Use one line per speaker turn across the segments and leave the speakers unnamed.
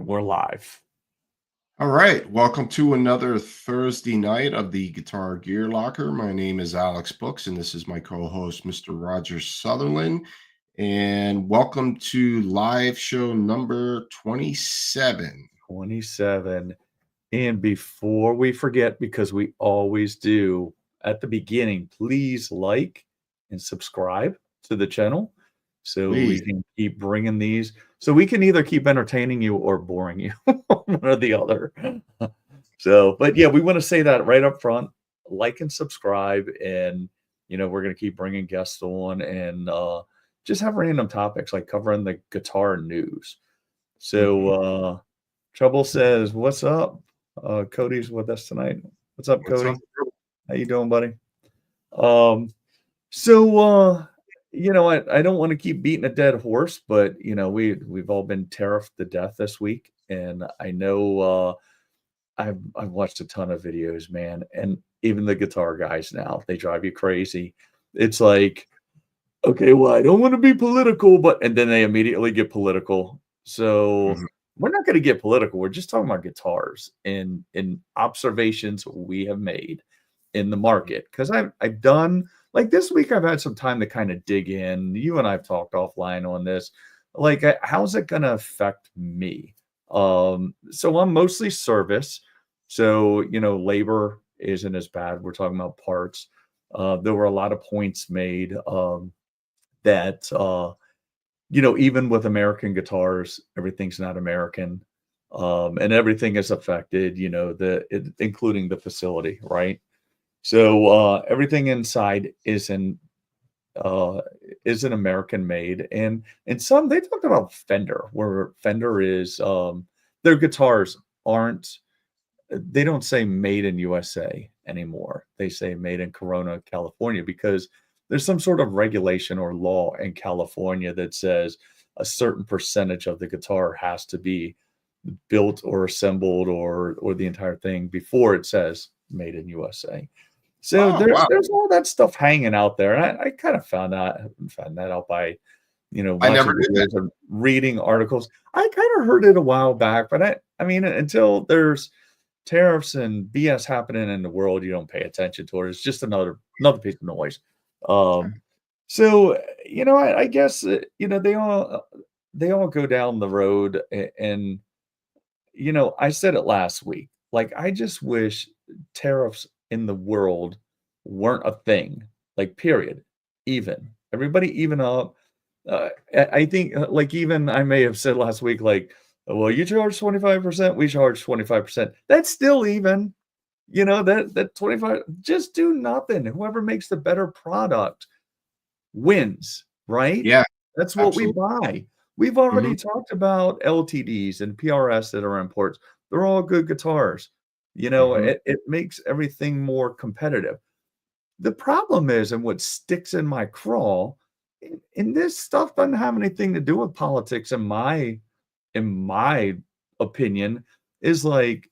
We're live.
All right, welcome to another Thursday night of the Guitar Gear Locker. My name is Alex Books, and this is my co-host, Mr. Roger Sutherland. And welcome to live show number 27.
27. And before we forget, because we always do at the beginning, please like and subscribe to the channel so
Please.
we can keep bringing these. So we can either keep entertaining you or boring you, one or the other. So, but yeah, we want to say that right up front. Like and subscribe, and we're going to keep bringing guests on and just have random topics like covering the guitar news. So Trouble says, "What's up?" Cody's with us tonight. What's up,
What's
Cody?
up?
How you doing, buddy? So I don't want to keep beating a dead horse, but we've all been tariffed to death this week, and I know I've watched a ton of videos, man, and even the guitar guys now, they drive you crazy. It's like, okay, well, I don't want to be political, and then they immediately get political. So
Mhm.
we're not going to get political. We're just talking about guitars and observations we have made in the market. Because I've done, like, this week, I've had some time to kind of dig in. You and I've talked offline on this. Like, how's it going to affect me? So I'm mostly service. So, labor isn't as bad. We're talking about parts. There were a lot of points made that even with American guitars, everything's not American, and everything is affected. Including the facility, right? So everything inside isn't American made, and some they talked about Fender, where Fender is their guitars aren't. They don't say made in USA anymore. They say made in Corona, California, because there's some sort of regulation or law in California that says a certain percentage of the guitar has to be built or assembled or the entire thing before it says made in USA. So
Oh, wow.
there's all that stuff hanging out there. And I kind of found that out by
I never
watching
knew that.
videos and reading articles. I kind of heard it a while back, but I mean, until there's tariffs and BS happening in the world, you don't pay attention to it. It's just another piece of noise. So I guess they all go down the road, and I said it last week. Like, I just wish tariffs in the world weren't a thing. Like, period. Even everybody even up. I think, like, even I may have said last week, like, well, you charge 25%, we charge 25%. That's still even. That 25, just do nothing. Whoever makes the better product wins, right?
Yeah,
That's what we
absolutely.
buy. We've
Mhm.
already talked about LTDs and PRS that are imports. They're all good guitars.
Mhm.
It makes everything more competitive. The problem is, and what sticks in my craw, and this stuff doesn't have anything to do with politics in my opinion, is like,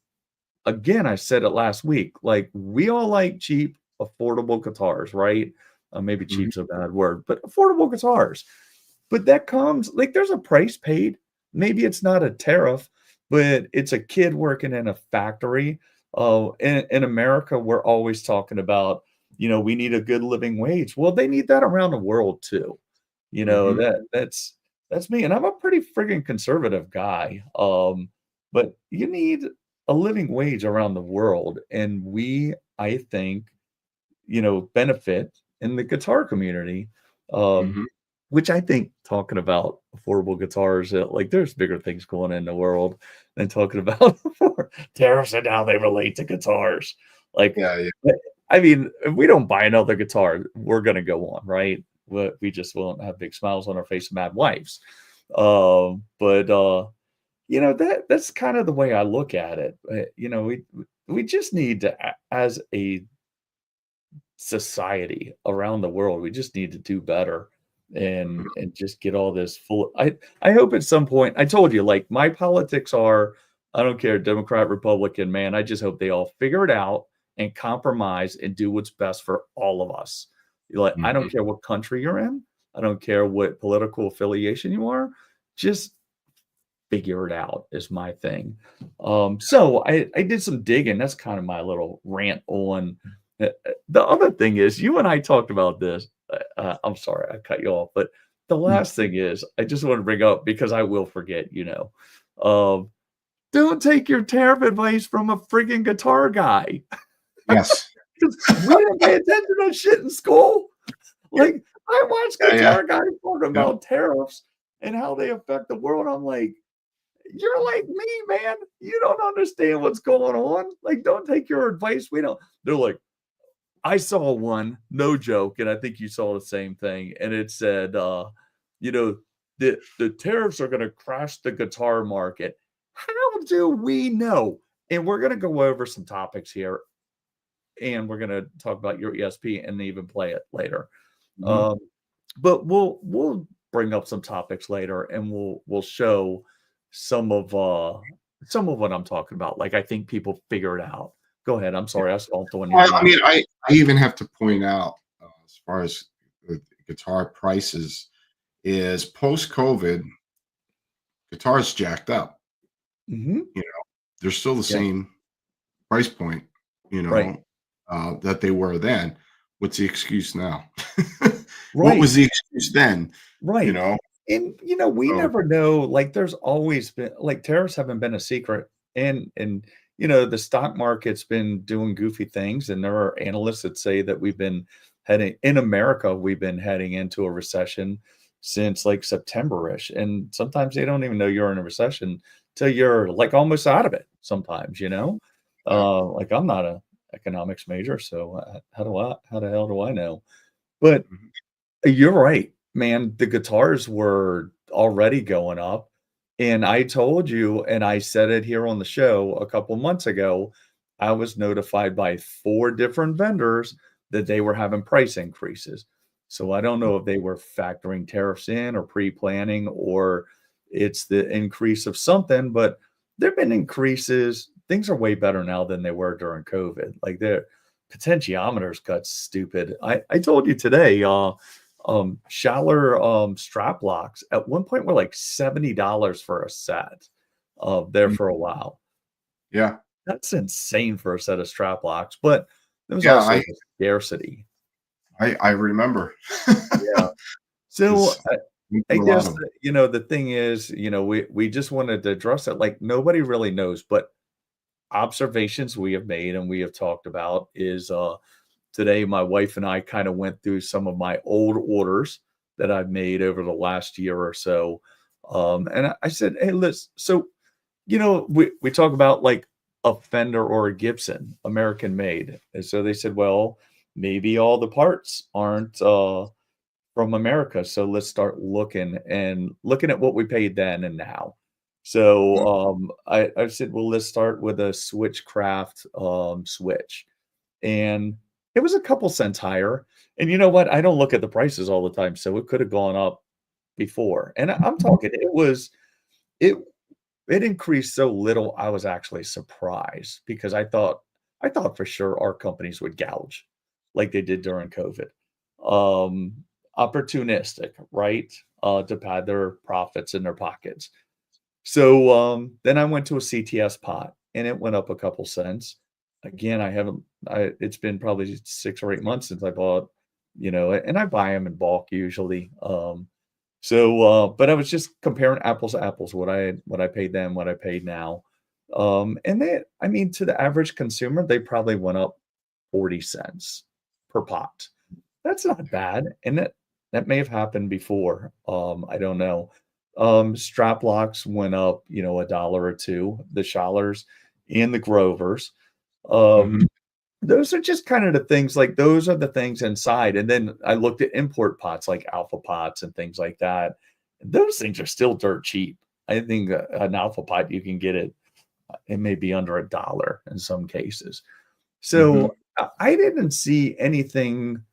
again, I said it last week, like, we all like cheap, affordable guitars, right? Maybe
Mhm.
cheap's a bad word, but affordable guitars. But that comes, like, there's a price paid. Maybe it's not a tariff, but it's a kid working in a factory. In America, we're always talking about, we need a good living wage. Well, they need that around the world too.
Mhm.
That's me, and I'm a pretty friggin' conservative guy. But you need a living wage around the world, and we, I think, benefit in the guitar community. Um,
Mhm.
which I think, talking about affordable guitars, like, there's bigger things going on in the world than talking about tariffs and how they relate to guitars. Like,
Yeah, yeah.
I mean, if we don't buy another guitar, we're gonna go on, right? We just won't have big smiles on our face, mad wives. But that's kind of the way I look at it. We just need to, as a society around the world, we just need to do better
Mhm.
and just get all this full. I hope at some point, I told you, like, my politics are, I don't care, Democrat, Republican, man. I just hope they all figure it out and compromise and do what's best for all of us. Like, I
Mhm.
don't care what country you're in. I don't care what political affiliation you are. Just figure it out is my thing. So I did some digging. That's kind of my little rant on the other thing is you and I talked about this. I'm sorry, I cut you off, but the
Mm.
last thing is I just want to bring up because I will forget, um, don't take your tariff advice from a freaking guitar guy.
Yes.
'Cause we didn't pay attention to shit in school. Like, I watched
Yeah, yeah.
guitar guys talking
Yep.
about tariffs and how they affect the world. I'm like, you're like me, man. You don't understand what's going on. Like, don't take your advice. We don't. They're like, I saw one, no joke, and I think you saw the same thing. And it said, you know, the tariffs are going to crash the guitar market. How do we know? And we're going to go over some topics here, and we're going to talk about your ESP and even play it later.
Mhm.
Um, but we'll bring up some topics later, and we'll show some of what I'm talking about. Like I think people figure it out. Go ahead. I'm sorry, I stomped on your
Well, I
line.
mean, I even have to point out, as far as the guitar prices is post-COVID, guitars jacked up.
Mhm.
You know, they're still the
Yeah,
same price point, you
right.
know, that they were then. What's the excuse now? What
Right.
was the excuse then? You
Right.
know?
And, we
So
never know, like, there's always been like, tariffs haven't been a secret, and, the stock market's been doing goofy things, and there are analysts that say that we've been heading in America, we've been heading into a recession since, like, September-ish, and sometimes they don't even know you're in a recession till you're, like, almost out of it sometimes, you know?
yeah.
Like, I'm not a economics major, so, how the hell do I know? But
Mhm.
you're right, man. The guitars were already going up, and I told you, and I said it here on the show a couple months ago, I was notified by 4 different vendors that they were having price increases. So I don't know if they were factoring tariffs in or pre-planning or it's the increase of something, but there've been increases. Things are way better now than they were during COVID. Like, their potentiometers got stupid. I told you today, Schaller, strap locks at one point were like $70 for a set, there
Mm.
for a while.
Yeah.
That's insane for a set of strap locks, but there was
Yeah,
also the scarcity.
I remember.
Yeah. So,
It's
I
a lot
guess,
of
the thing is, we just wanted to address it, like, nobody really knows, but observations we have made and we have talked about is, today, my wife and I kind of went through some of my old orders that I've made over the last year or so. And I said, hey, listen, so, we talk about like a Fender or a Gibson, American made. And so they said, well, maybe all the parts aren't from America. So let's start looking at what we paid then and now. So
Mhm.
I said, well, let's start with a Switchcraft switch, and it was a couple cents higher. And you know what? I don't look at the prices all the time, so it could have gone up before. And I'm talking, it it increased so little, I was actually surprised because I thought for sure our companies would gouge like they did during COVID. Um, Opportunistic, right? To pad their profits in their pockets. So, then I went to a CTS pot and it went up a couple cents. Again, it's been probably 6 or 8 months since I bought, and I buy them in bulk usually. But I was just comparing apples to apples, what I paid then, what I paid now. And I mean, to the average consumer, they probably went up 40 cents per pot. That's not bad, and that may have happened before, I don't know. Strap locks went up, a dollar or 2, the Schallers and the Grovers. Um,
Mhm.
those are just kind of the things, like, those are the things inside, and then I looked at import pots, like Alpha pots and things like that. Those things are still dirt cheap. I think an Alpha pot, you can get it may be under a dollar in some cases.
Mhm.
So, I didn't see anything.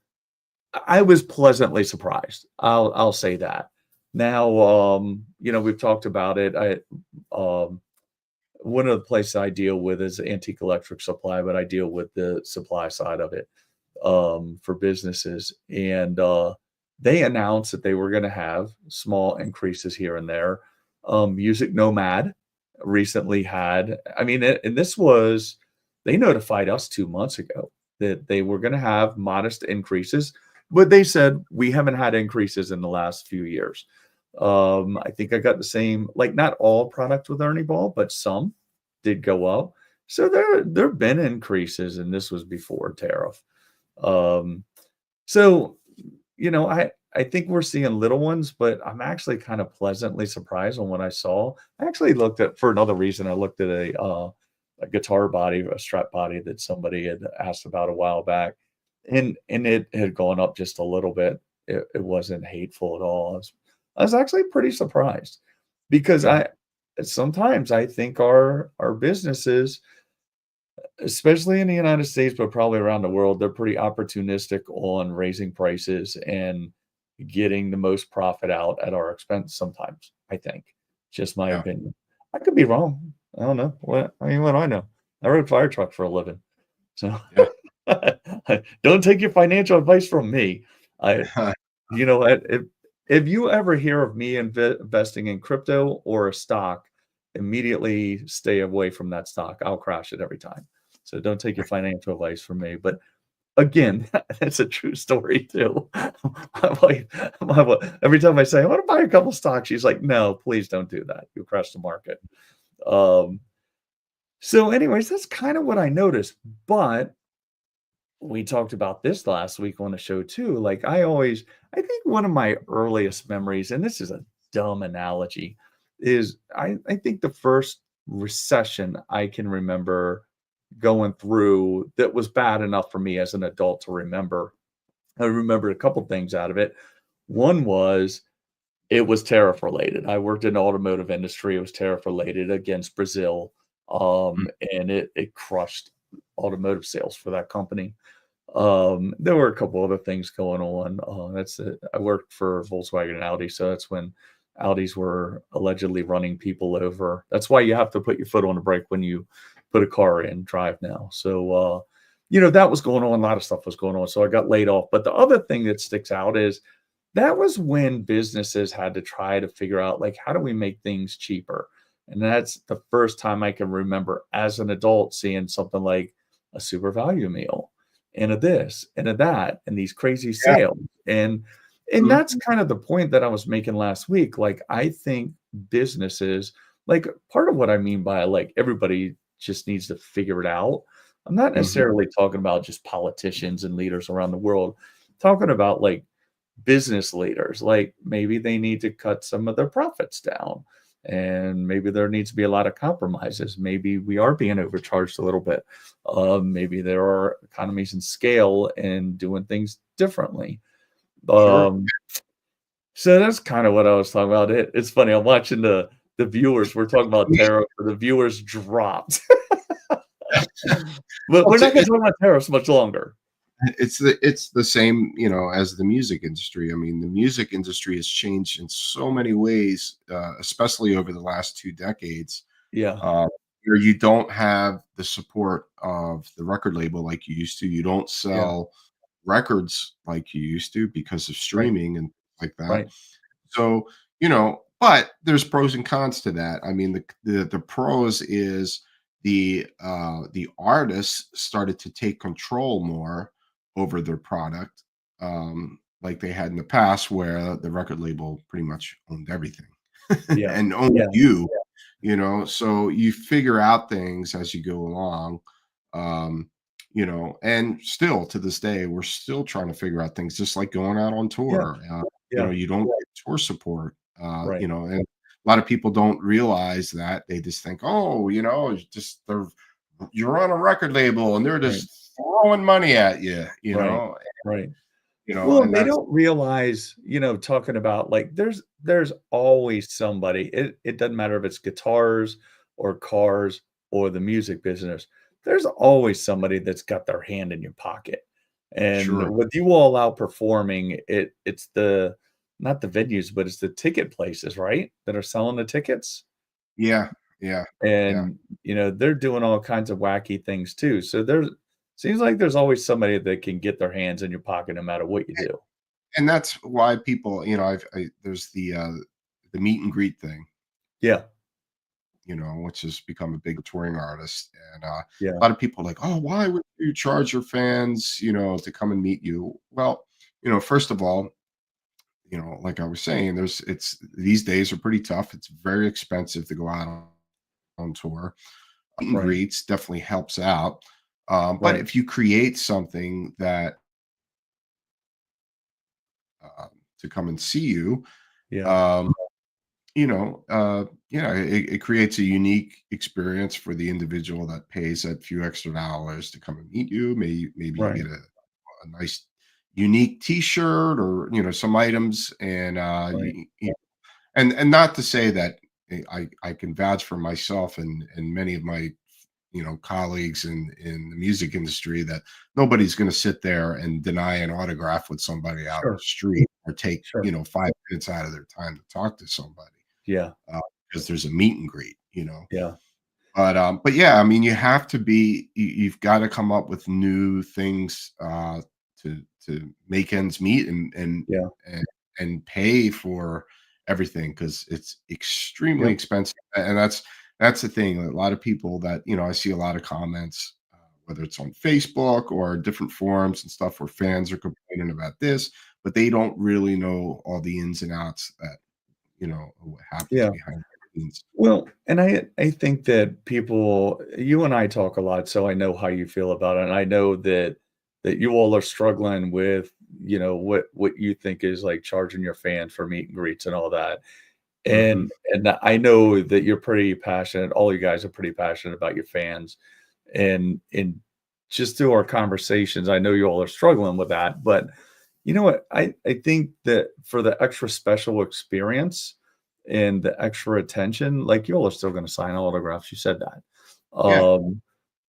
I was pleasantly surprised. I'll say that. Now, we've talked about it. One of the places I deal with is Antique Electric Supply, but I deal with the supply side of it, for businesses. And they announced that they were going to have small increases here and there. Music Nomad recently had. I mean, and this was they notified us 2 months ago that they were going to have modest increases, but they said we haven't had increases in the last few years. I think I got the same, like not all products with Ernie Ball, but some did go up. So there've been increases, and this was before tariff. Um, so I think we're seeing little ones, but I'm actually kind of pleasantly surprised on what I saw. I actually looked at for another reason. I looked at a guitar body, a strap body that somebody had asked about a while back, and it had gone up just a little bit. It wasn't hateful at all. I was actually pretty surprised because
Yeah.
I sometimes I think our businesses, especially in the United States, but probably around the world, they're pretty opportunistic on raising prices and getting the most profit out at our expense sometimes, I think. Just my
Yeah.
opinion. I could be wrong. I don't know. What do I know? I rode fire truck for a living. So
Yeah.
don't take your financial advice from me. I you know what? If you ever hear of me investing in crypto or a stock, immediately stay away from that stock. I'll crash it every time. So don't take your financial advice from me. But again, that's a true story too. Every time I say I want to buy a couple stocks, she's like, "No, please don't do that. You'll crash the market." Um, so, anyways, that's kind of what I noticed. But we talked about this last week on the show too. Like I think one of my earliest memories, and this is a dumb analogy, is I think the first recession I can remember going through that was bad enough for me as an adult to remember. I remember a couple things out of it. One was it was tariff related. I worked in the automotive industry. It was tariff related against Brazil.
Mm.
And it crushed automotive sales for that company. There were a couple other things going on. That's it. I worked for Volkswagen and Audi, so that's when Audis were allegedly running people over. That's why you have to put your foot on the brake when you put a car in drive now. So, that was going on. A lot of stuff was going on. So I got laid off. But the other thing that sticks out is that was when businesses had to try to figure out, like, how do we make things cheaper? And that's the first time I can remember as an adult seeing something like a super value meal and a this and a that and these crazy
Yeah.
sales. And
Mhm.
that's kind of the point that I was making last week. Like, I think businesses, like, part of what I mean by like everybody just needs to figure it out. I'm not
Mhm.
necessarily talking about just politicians and leaders around the world. I'm talking about like business leaders, like maybe they need to cut some of their profits down, and maybe there needs to be a lot of compromises. Maybe we are being overcharged a little bit. Maybe there are economies in scale and doing things differently.
Sure.
So that's kind of what I was talking about. It's funny. I'm watching the viewers. We're talking about tariff, but the viewers dropped. But
Well,
we're not going to talk about tariffs much longer.
it's the same, as the music industry. I mean, the music industry has changed in so many ways, especially over the last 2 decades,
Yeah,
uh, where you don't have the support of the record label like you used to. You don't
yeah,
sell records like you used to because of
right,
streaming and like that.
right,
So, but there's pros and cons to that. I mean, the pros is the artists started to take control more over their product, like they had in the past, where the record label pretty much owned everything
yeah,
and owned
yeah,
you. So you figure out things as you go along. Um, and still to this day, we're still trying to figure out things, just like going out on
yeah,
tour.
yeah,
You don't get tour support,
right,
and a lot of people don't realize that. They just think, oh, it's just you're on a record label and they're
right,
just throwing money at you,
right, right. Well,
and
they
that's
don't realize, talking about like there's always somebody. It doesn't matter if it's guitars or cars or the music business. There's always somebody that's got their hand in your pocket. And
sure.
with you all out performing, it's the not the venues, but it's the ticket places, right? That are selling the tickets.
Yeah, yeah, yeah.
And they're doing all kinds of wacky things too. So there's seems like there's always somebody that can get their hands in your pocket no matter what you do.
And that's why people, there's the meet and greet thing.
Yeah.
which has become a big touring artist. And a
Yeah.
lot of people are like, oh, why would you charge your fans, to come and meet you? Well, first of all, like I was saying, it's these days are pretty tough. It's very expensive to go out on tour. Meet and
Right.
greets definitely helps out. But
Right.
if you create something that uh, to come and see you,
Yeah.
um, yeah, it creates a unique experience for the individual that pays that few extra dollars to come and meet you. Maybe you
Right.
get a nice unique t-shirt or some items and
Right.
and not to say that I can vouch for myself and many of my colleagues in the music industry that nobody's going to sit there and deny an autograph with somebody out in the
Sure.
street or take
Sure.
5 minutes out of their time to talk to somebody
Yeah.
because there's a meet and greet.
Yeah.
But yeah, I mean, you've got to come up with new things to make ends meet
Yeah.
and and pay for everything because it's extremely
Yep.
expensive. And that's the thing. A lot of people that I see a lot of comments, whether it's on Facebook or different forums and stuff, where fans are complaining about this, but they don't really know all the ins and outs that what happens
Yeah.
behind the scenes.
Well, and I think that people, you and I talk a lot, so I know how you feel about it. And I know that you all are struggling with, what you think is like charging your fans for meet and greets and all that.
Hmm.
And I know that you're pretty passionate. All you guys are pretty passionate about your fans. And just through our conversations, I know you all are struggling with that. But you know what? I think that for the extra special experience and the extra attention, like you all are still going to sign autographs. You said that.
Yeah.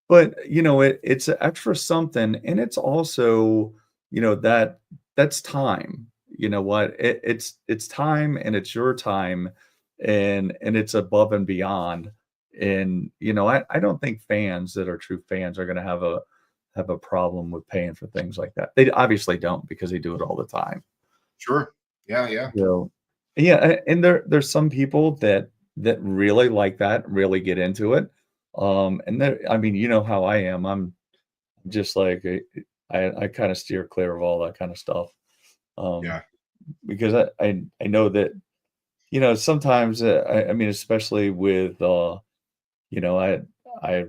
But it's an extra something, and it's also, that's time. You know what? It's time, and it's your time, and it's above and beyond. And I don't think fans that are true fans are going to have a problem with paying for things like that. They obviously don't because they do it all the time.
Sure. Yeah, yeah.
So, yeah, and there's some people that really like that, really get into it. And there, I mean, you know how I am. I'm just like I kind of steer clear of all that kind of stuff. Um,
Yeah.
because I know that sometimes I mean, especially with you know I I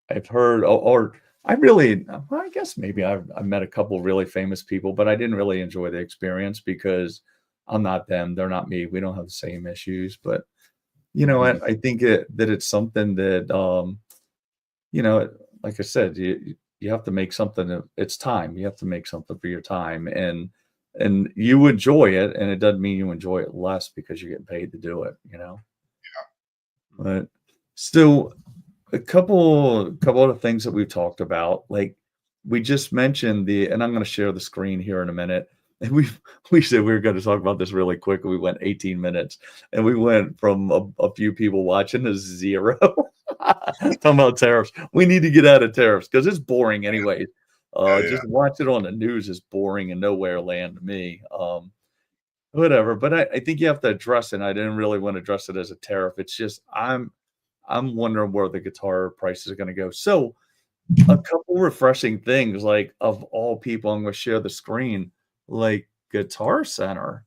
I've heard or I really well, I guess maybe I've met a couple really famous people, but I didn't really enjoy the experience because I'm not them, they're not me. We don't have the same issues, but
Mhm.
I think that it's something that you know, like I said, you have to make something it's time. You have to make something for your time and you enjoy it and it doesn't mean you enjoy it less because you're getting paid to do it. But still a couple of things that we've talked about, like we just mentioned and I'm going to share the screen here in a minute. And we said we were going to talk about this really quick. And we went 18 minutes, and we went from a few people watching to zero. Talking about tariffs, we need to get out of tariffs because it's boring anyway.
Yeah, yeah.
Just watch it on the news is boring and nowhere land to me. Whatever, but I think you have to address it. And I didn't really want to address it as a tariff. It's just I'm wondering where the guitar prices are gonna go. So, a couple refreshing things, like, of all people, I'm gonna share the screen, like Guitar Center.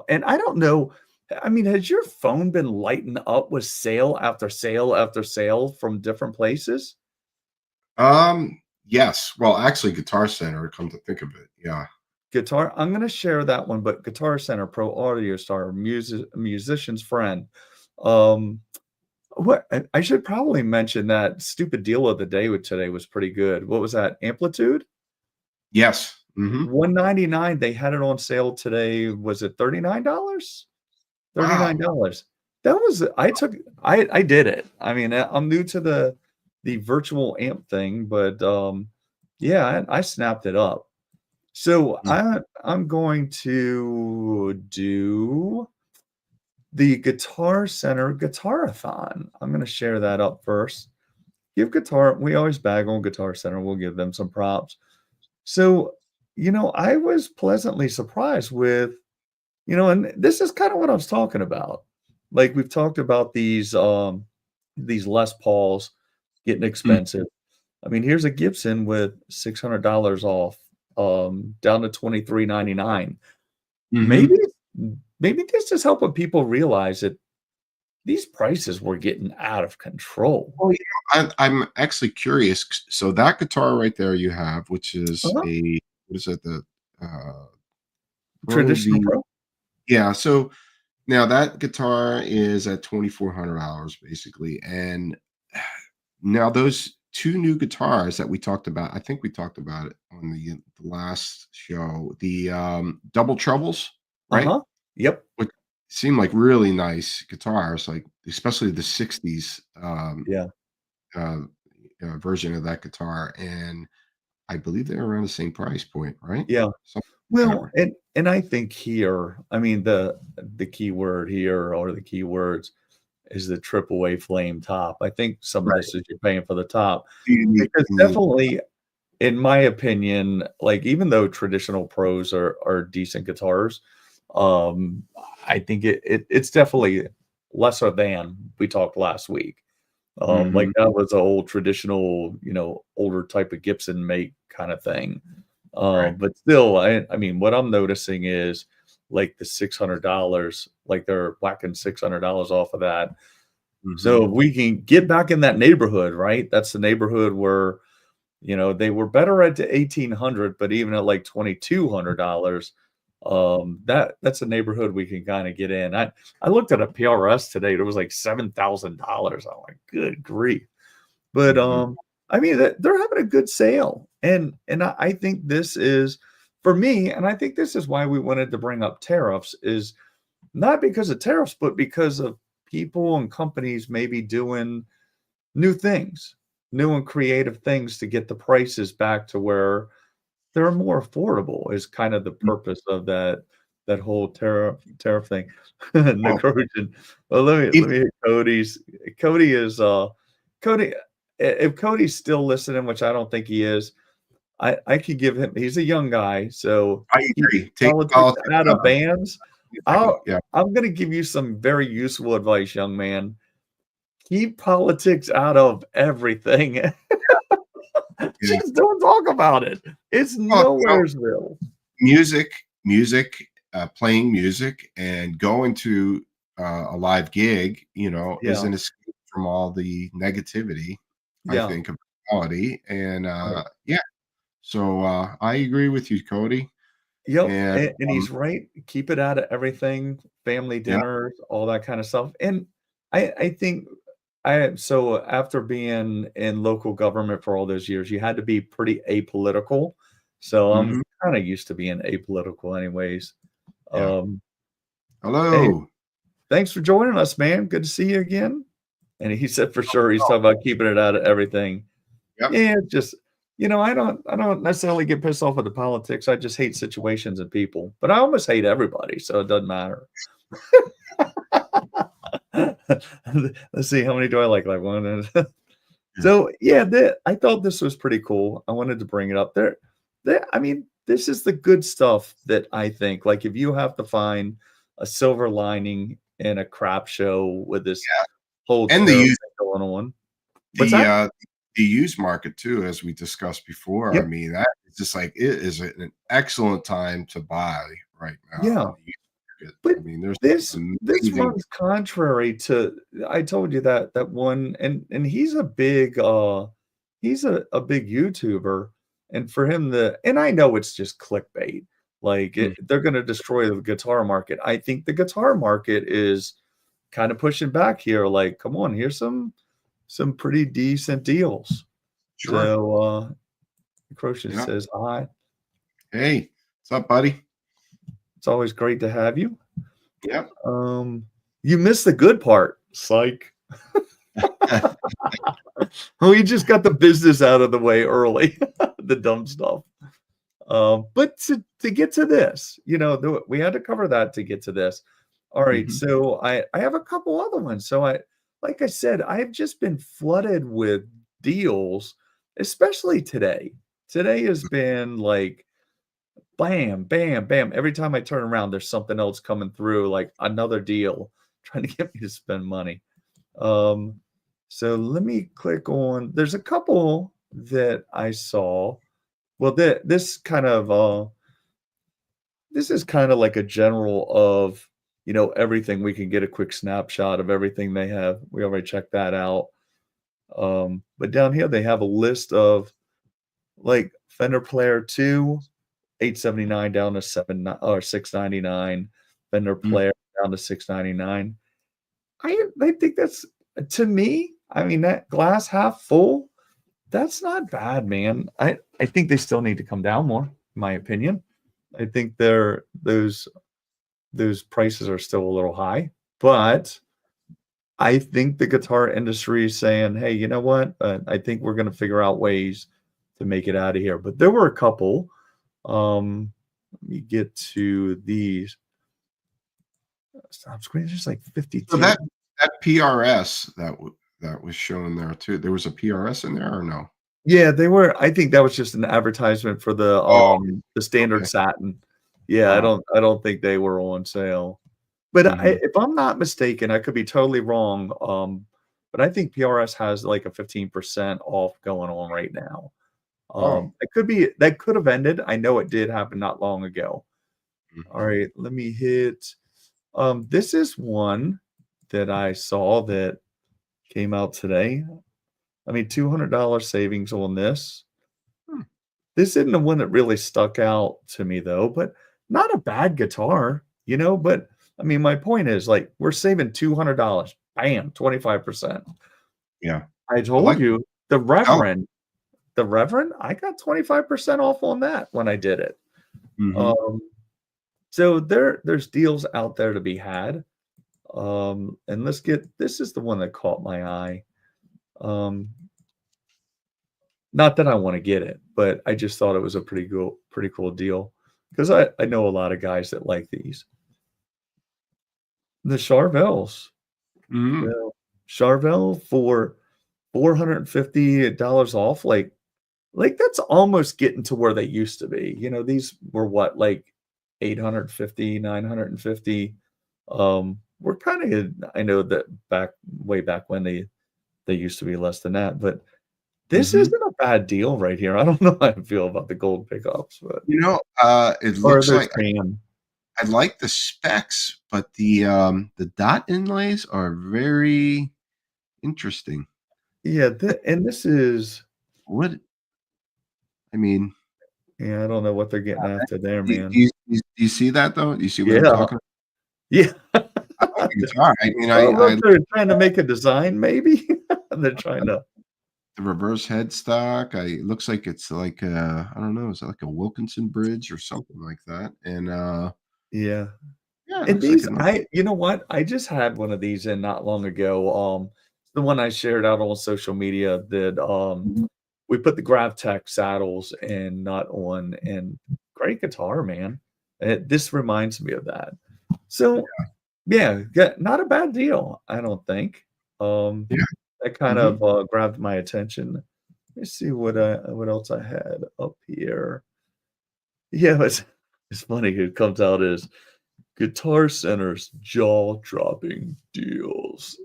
And I don't know, I mean, has your phone been lighting up with sale after sale after sale from different places?
Yes. Well, actually, Guitar Center, come to think of it. Yeah.
I'm gonna share that one, but Guitar Center, Pro Audio Star, musician's friend. Um, What I should probably mention that stupid deal of the day with today was pretty good. What was that? Amplitude?
Yes. Hmm.
199. They had it on sale today. Was it $39?
Wow.
$39. That was I did it. I mean, I'm new to the virtual amp thing, but yeah, I snapped it up. So
Mm.
I'm going to do the Guitar Center Guitarathon. I'm gonna share that up first. We always bag on Guitar Center, we'll give them some props. So, I was pleasantly surprised with and this is kind of what I was talking about. like we've talked about these Les Pauls getting
Mm,
expensive. I mean, here's a Gibson with $600 off, down to 23.99. Maybe
mhm.
maybe this is helping people realize that these prices were getting out of control.
Well, I'm actually curious. So that guitar right there you have, which is
Uh-huh.
a what is it? The uh, Pro
Traditional
V.
pro?
Yeah. So now that guitar is at $2,400 basically, and now those two new guitars that we talked about, I think we talked about it on the last show, the double trebles, right?
Uh-huh. Yep.
Which seem like really nice guitars, like especially the '60s
Yeah.
uh, version of that guitar, and I believe they're around the same price point, right?
Yeah.
Something like that,
Well,
right?
and I think here, I mean, the key word here or the key words is the triple A flame top. I think some of
Right.
this is you're paying for the top because
You need
definitely, in my opinion, like even though traditional pros are decent guitars, um, I think it's definitely lesser than we talked last week. Like
mhm,
that was a old traditional, older type of Gibson make kind of thing.
right.
But still, I mean, what I'm noticing is like the $600, like they're whacking $600 off of that. So
Mhm.
if we can get back in that neighborhood, right? That's the neighborhood where, they were better at the 1800, but even at like $2,200, that's a neighborhood we can kind of get in. I looked at a PRS today. It was like $7,000. I'm like, good grief. But,
Mhm.
I mean, they're having a good sale, and I think this is for me, and I think this is why we wanted to bring up tariffs, is not because of tariffs, but because of people and companies maybe doing new things, new and creative things to get the prices back to where they're more affordable is kind of the
Mm.
purpose of that whole tariff thing.
Well,
Necrosion. Well, let
if
me hit Cody is, Cody if Cody's still listening, which I don't think he is, I could give him he's a young guy, so
I
he
agree, take
politics
politics
out
out
of
of
bands.
anything,
I'll
yeah,
I'm gonna give you some very useful advice, young man. Keep politics out of everything.
yeah.
Just don't talk about it. It's
Well,
nowhere's real.
music music, playing music and going to, a live gig, is
Yeah,
an escape from all the negativity, I
yeah,
think, of reality, and,
right.
yeah, so, I agree with you, Cody,
Yep,
and,
and he's right. Keep it out of everything, family
yeah,
dinners, all that kind of stuff. And I think so after being in local government for all those years, you had to be pretty apolitical. So I'm
mhm,
kind of used to being apolitical anyways.
yeah.
Um, hey,
Hello.
thanks for joining us, man. Good to see you again. And he said for sure he's talking about keeping it out of everything.
Yep.
Yeah, it's just I don't necessarily get pissed off at the politics. I just hate situations and people, but I almost hate everybody, so it doesn't matter. Let's see, how many do I like? Like one.
Yeah.
So yeah, I thought this was pretty cool. I wanted to bring it up. I mean, this is the good stuff that I think. Like, if you have to find a silver lining in a crap show with this whole
And the
tariff
used
thing going on, what's
the,
that?
uh the used market too, as we discussed before. I
Yep.
mean, that is just like it is an excellent time to buy right now
Yeah.
in the used market.
But
I mean, there's
this
amazing.
runs contrary to I told you that one and he's a big YouTuber, and for him and I know it's just clickbait, like,
Mm,
they're gonna destroy the guitar market. I think the guitar market is kinda pushing back here, like, "Come on, here's some pretty decent deals."
sure.
So, Crochet
Yeah.
says, "Hi,
Hey, what's up, buddy?
it's always great to have you."
Yep.
Um, "You missed the good part." Psych. We just got the business out of the way early, the dumb stuff. But to get to this, we had to cover that to get to this. All right,
Mhm.
so I have a couple other ones. So like I said, I've just been flooded with deals, especially today. Today has been like bam, bam, bam. Every time I turn around, there's something else coming through, like another deal. trying to get me to spend money. Um, so let me click on. There's a couple that I saw. Well, this is kind of like a general of everything. We can get a quick snapshot of everything they have. We already checked that out. But down here they have a list of like Fender Player 2, 879 down to 699. Fender
Mm.
Player down to 699. I think that's, to me, I mean, that glass half full, that's not bad, man. I think they still need to come down more, in my opinion. I think those prices are still a little high, but I think the guitar industry is saying, "Hey, you know what? I think we're gonna figure out ways to make it out of here." But there were a couple. Let me get to these. Stop screen. There's like
So
52.
that PRS that was shown there too. There was a PRS in there or no?
Yeah, they were. I think that was just an advertisement for
Oh,
the standard
okay.
satin. Yeah,
Oh.
I don't think they were on sale. But
Mhm.
if I'm not mistaken, I could be totally wrong. But I think PRS has like a 15% off going on right now.
Oh.
It could be that could have ended. I know it did happen not long ago. All
Mhm.
right, let me hit. This is one that I saw that came out today. I mean, $200 savings on this.
Hmm.
This isn't the one that really stuck out to me though, but not a bad guitar, but I mean, my point is like we're saving $200. Bam, 25%.
Yeah.
I
I
told
like
you
oh.
the Reverend, I got 25% off on that when I did it.
Mhm.
Um, so there's deals out there to be had. And this is the one that caught my eye. Um, Not that I wanna get it, but I just thought it was a pretty cool deal because I know a lot of guys that like these. The Charvels,
Mhm.
yeah, Charvel for $450 off, that's almost getting to where they used to be. These were what, like 850, 950. We're kinda I know that way back when they used to be less than that, but this
Mhm.
isn't a bad deal right here. I don't know how I feel about the gold pickups, but
It
or
looks
they're
like
tan.
I like the specs, but the dot inlays are very interesting.
Yeah, and this is
What I mean,
yeah, I don't know what they're getting after there,
do
man.
you see that though? Do you see what I'm
Yeah,
talking about?
yeah.
I like the guitar. I mean,
I don't know
I
if they're trying to make a design, maybe? They're trying
like
to
the reverse headstock. It looks like it's like I don't know, is it like a Wilkinson bridge or something like that? And
yeah.
yeah, it
And
looks like
these,
a
you know what? I just had one of these in not long ago. The one I shared out on social media that we put the GravTech saddles and nut on, and great guitar, man. This reminds me of that. So yeah, not a bad deal, I don't think. Um,
yeah.
that kind
Mhm.
of grabbed my attention. Let me see what else I had up here. Yeah, it's funny. It comes out as Guitar Center's jaw-dropping deals.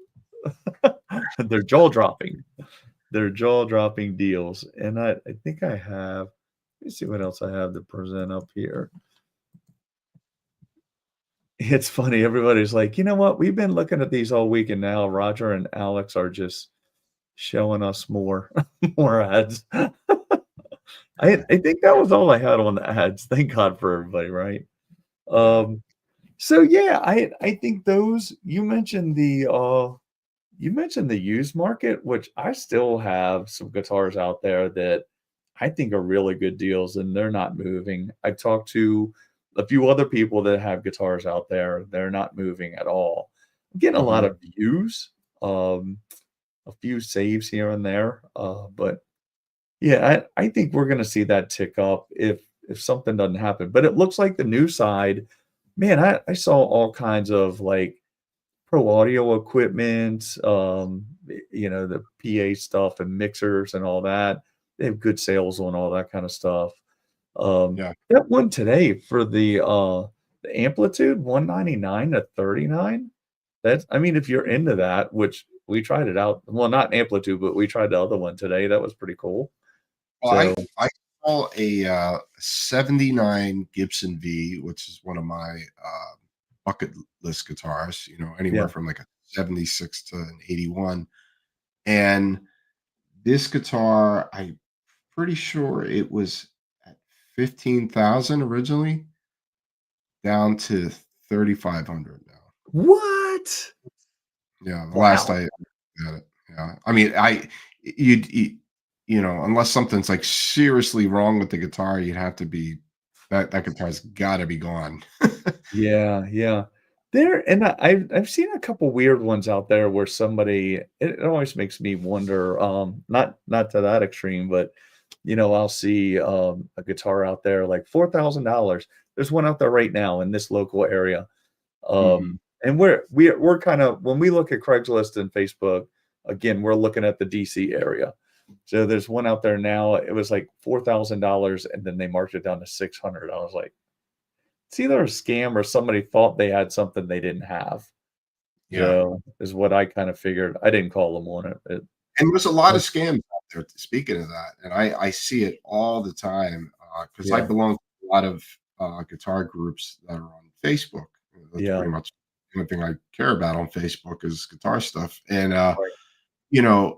They're jaw-dropping. They're jaw-dropping deals, and I think I have let me see what else I have to present up here. It's funny, everybody's like, "You know what? We've been looking at these all week, and now Roger and Alex are just showing us more more ads." I think that was all I had on the ads. Thank God for everybody, right?
Yeah.
Um, so yeah, I think those you mentioned the used market, which I still have some guitars out there that I think are really good deals and they're not moving. I've talked to a few other people that have guitars out there. They're not moving at all. I'm getting a lot
Mhm.
of views, a few saves here and there. But yeah, I think we're gonna see that tick up if something doesn't happen. But it looks like the new side, man, I saw all kinds of like pro audio equipment, the PA stuff and mixers and all that. They have good sales on all that kind of stuff.
Yeah.
That one today for the Amplitude, 199 to 39. That's I mean, if you're into that, which we tried it out. Well, not Amplitude, but we tried the other one today. That was pretty cool.
Well,
So
I saw a 79 Gibson V, which is one of my bucket list guitars, anywhere
yeah.
from like a 76 to an 81. And this guitar, I'm pretty sure it was at 15,000 originally, down to 3,500 now.
What?
Yeah, the last
Wow.
I got it. Yeah. I mean, you'd unless something's like seriously wrong with the guitar, you'd have to be that guitar's gotta be gone.
Yeah, yeah. There and I've seen a couple weird ones out there where somebody it always makes me wonder, not to that extreme, but, I'll see, a guitar out there like $4,000. There's one out there right now in this local area.
Mhm.
And we're kind of when we look at Craigslist and Facebook, again, we're looking at the DC area. So there's one out there now. It was like $4,000, and then they marked it down to 600. I was like, it's either a scam or somebody thought they had something they didn't have.
Yeah.
So is what I kind of figured. I didn't call them on it.
And there's a lot of scams out there, speaking of that, and I see it all the time, because I
Yeah,
belong to a lot of, guitar groups that are on Facebook. That's
yeah,
pretty much the only thing I care about on Facebook is guitar stuff, and,
right,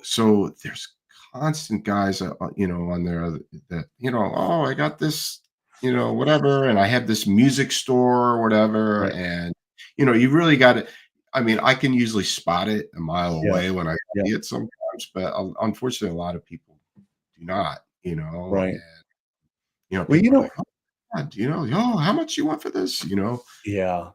so there's constant guys, on there that, "Oh, I got this, whatever, and I have this music store or whatever,"
right.
and, you really gotta I mean, I can usually spot it a mile
Yeah,
away when I
yeah,
see it sometimes, but, unfortunately, a lot of people do not,
right.
and,
Well,
people are like, "Oh, God," "Oh, how much you want for this?"
yeah.
Yeah,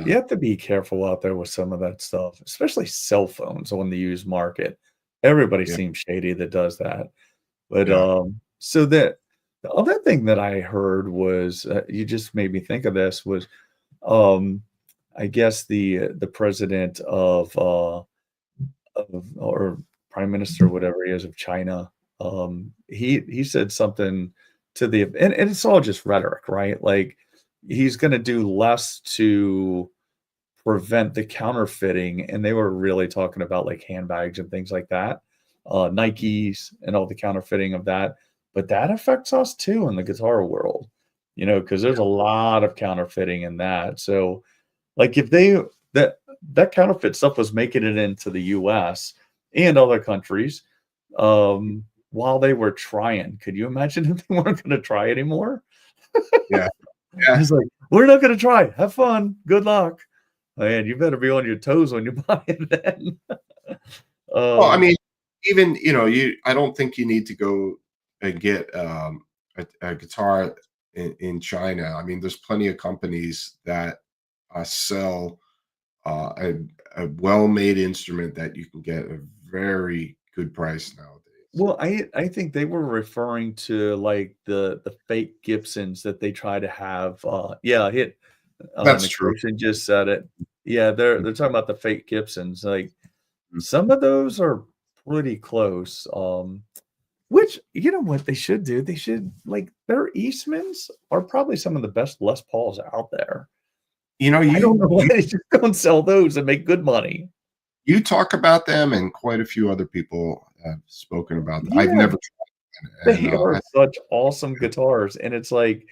You have to be careful out there with some of that stuff, especially cell phones on the used market. Everybody
yeah,
seems shady that does that. But,
yeah,
so the other thing that I heard was, you just made me think of this was, um, I guess the president of or prime minister, whatever he is of China, he said something to the and it's all just rhetoric, right? Like, he's gonna do less to prevent the counterfeiting, and they were really talking about, like, handbags and things like that, Nikes and all the counterfeiting of that, but that affects us too in the guitar world, because there's a lot of counterfeiting in that, so, like, if they that that counterfeit stuff was making it into the US and other countries, while they were trying, could you imagine if they weren't gonna try anymore?
yeah, yeah.
It's like, "We're not gonna try, have fun, good luck." Man, you better be on your toes when you buy it then.
Well, I
Um,
mean, even, I don't think you need to go and get, a guitar in China. I mean, there's plenty of companies that, sell, a well-made instrument that you can get a very good price nowadays.
well, I think they were referring to, like, the fake Gibsons that they try to have, yeah, hit
That's true.
Equation just said it. Yeah, they're talking about the fake Gibsons, like,
Mhm.
some of those are pretty close, which you know what they should do? They should like, their Eastmans are probably some of the best Les Pauls out there.
You know,
I don't
you
know why
you
they just don't sell those and make good money.
you talk about them, and quite a few other people have spoken about I've
Yeah,
never tried, and,
they are such awesome guitars, and it's like,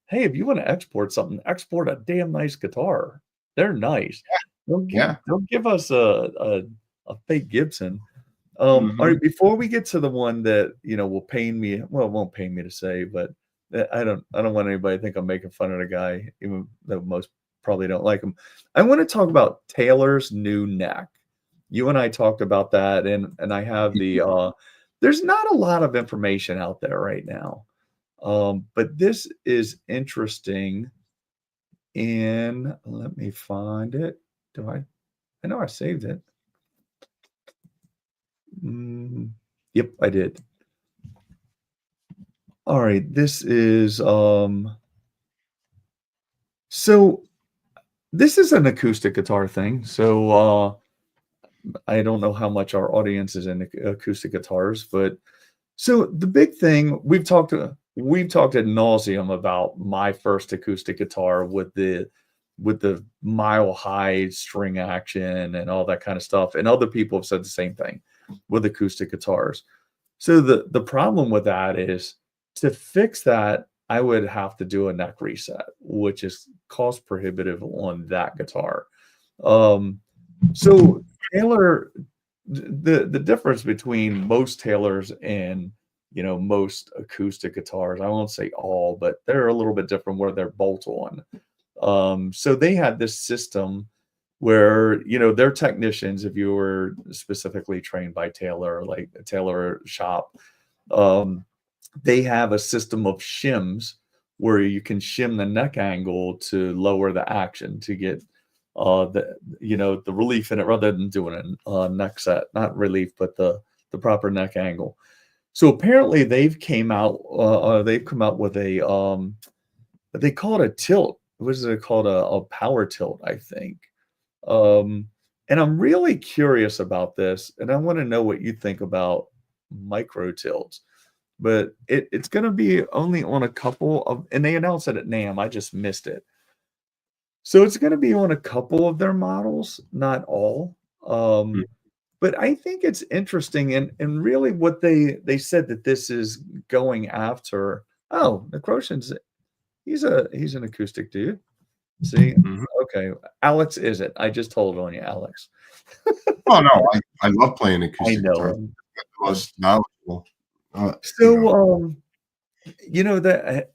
"Hey, if you wanna export something, export a damn nice guitar." They're nice.
yeah.
Don't give us a fake Gibson.
Mhm.
Alright, before we get to the one that, will pain me well, it won't pain me to say, but, I don't want anybody to think I'm making fun of the guy, even though most probably don't like him. I wanna talk about Taylor's new neck. You and I talked about that, and I have there's not a lot of information out there right now, but this is interesting in let me find it. Do I know I saved it. Mm, yep, I did. All right, this is so this is an acoustic guitar thing. So I don't know how much our audience is in acoustic guitars, but so the big thing we've talked ad nauseum about my first acoustic guitar with with the mile high string action and all that kind of stuff. And other people have said the same thing with acoustic guitars. So the problem with that is to fix that, I would have to do a neck reset, which is cost prohibitive on that guitar. Um, so Taylor, the difference between most Taylors and most acoustic guitars, I won't say all, but they're a little bit different where they're bolt on. So they had this system where their technicians, if you were specifically trained by Taylor, like a Taylor shop, um, they have a system of shims where you can shim the neck angle to lower the action to get the relief in it rather than doing a neck set, not relief, but the proper neck angle. So apparently they've come out with a they call it a tilt. What is it called? A power tilt, I think. And I'm really curious about this, and I want to know what you think about micro tilts. But it's going to be only on a couple of, and they announced it at NAMM. I just missed it. So it's going to be on a couple of their models, not all. But I think it's interesting, and really what they said that this is going after. Oh, Necroshan's he's an acoustic dude. See, okay, Alex is it? I just told on you, Alex.
Oh no, I love playing
I
acoustic
know.
guitar. The most knowledgeable.
So that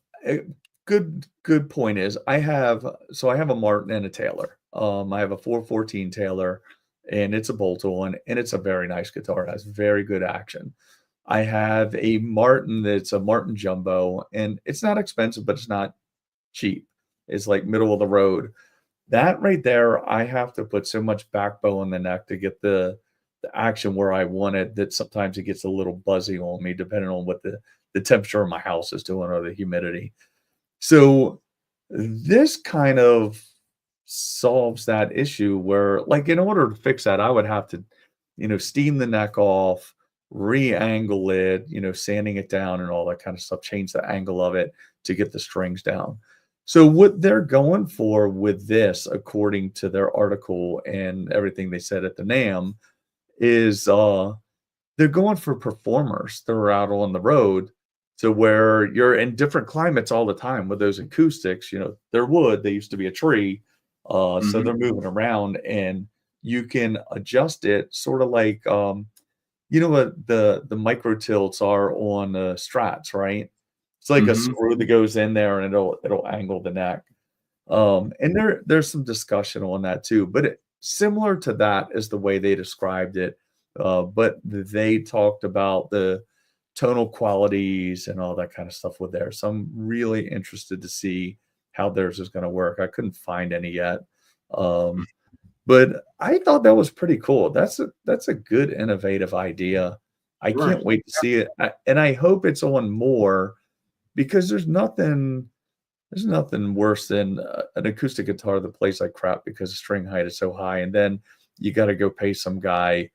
good point is I have a Martin and a Taylor. I have a 414 Taylor, and it's a bolt-on, and it's a very nice guitar. It has very good action. I have a Martin that's a Martin Jumbo, and it's not expensive, but it's not cheap. It's like middle of the road. That right there, I have to put so much backbone in the neck to get the action where I want it that sometimes it gets a little buzzy on me, depending on what the temperature of my house is doing or the humidity. So this kind of solves that issue where, like, in order to fix that, I would have to, steam the neck off, re-angle it, sanding it down and all that kind of stuff, change the angle of it to get the strings down. So what they're going for with this, according to their article and everything they said at the NAMM, is they're going for performers that are out on the road, to where you're in different climates all the time with those acoustics. They're wood, they used to be a tree, so they're moving around, and you can adjust it sort of like what the micro tilts are on the Strats, right? It's like a screw that goes in there and it'll angle the neck. And there's some discussion on that too, but similar to that is the way they described it. But they talked about the tonal qualities and all that kind of stuff with there. So I'm really interested to see how theirs is going to work. I couldn't find any yet. But I thought that was pretty cool. That's a good innovative idea. I can't wait to see it. And I hope it's on more, because there's nothing worse than an acoustic guitar that plays like crap because the string height is so high, and then you got to go pay some guy,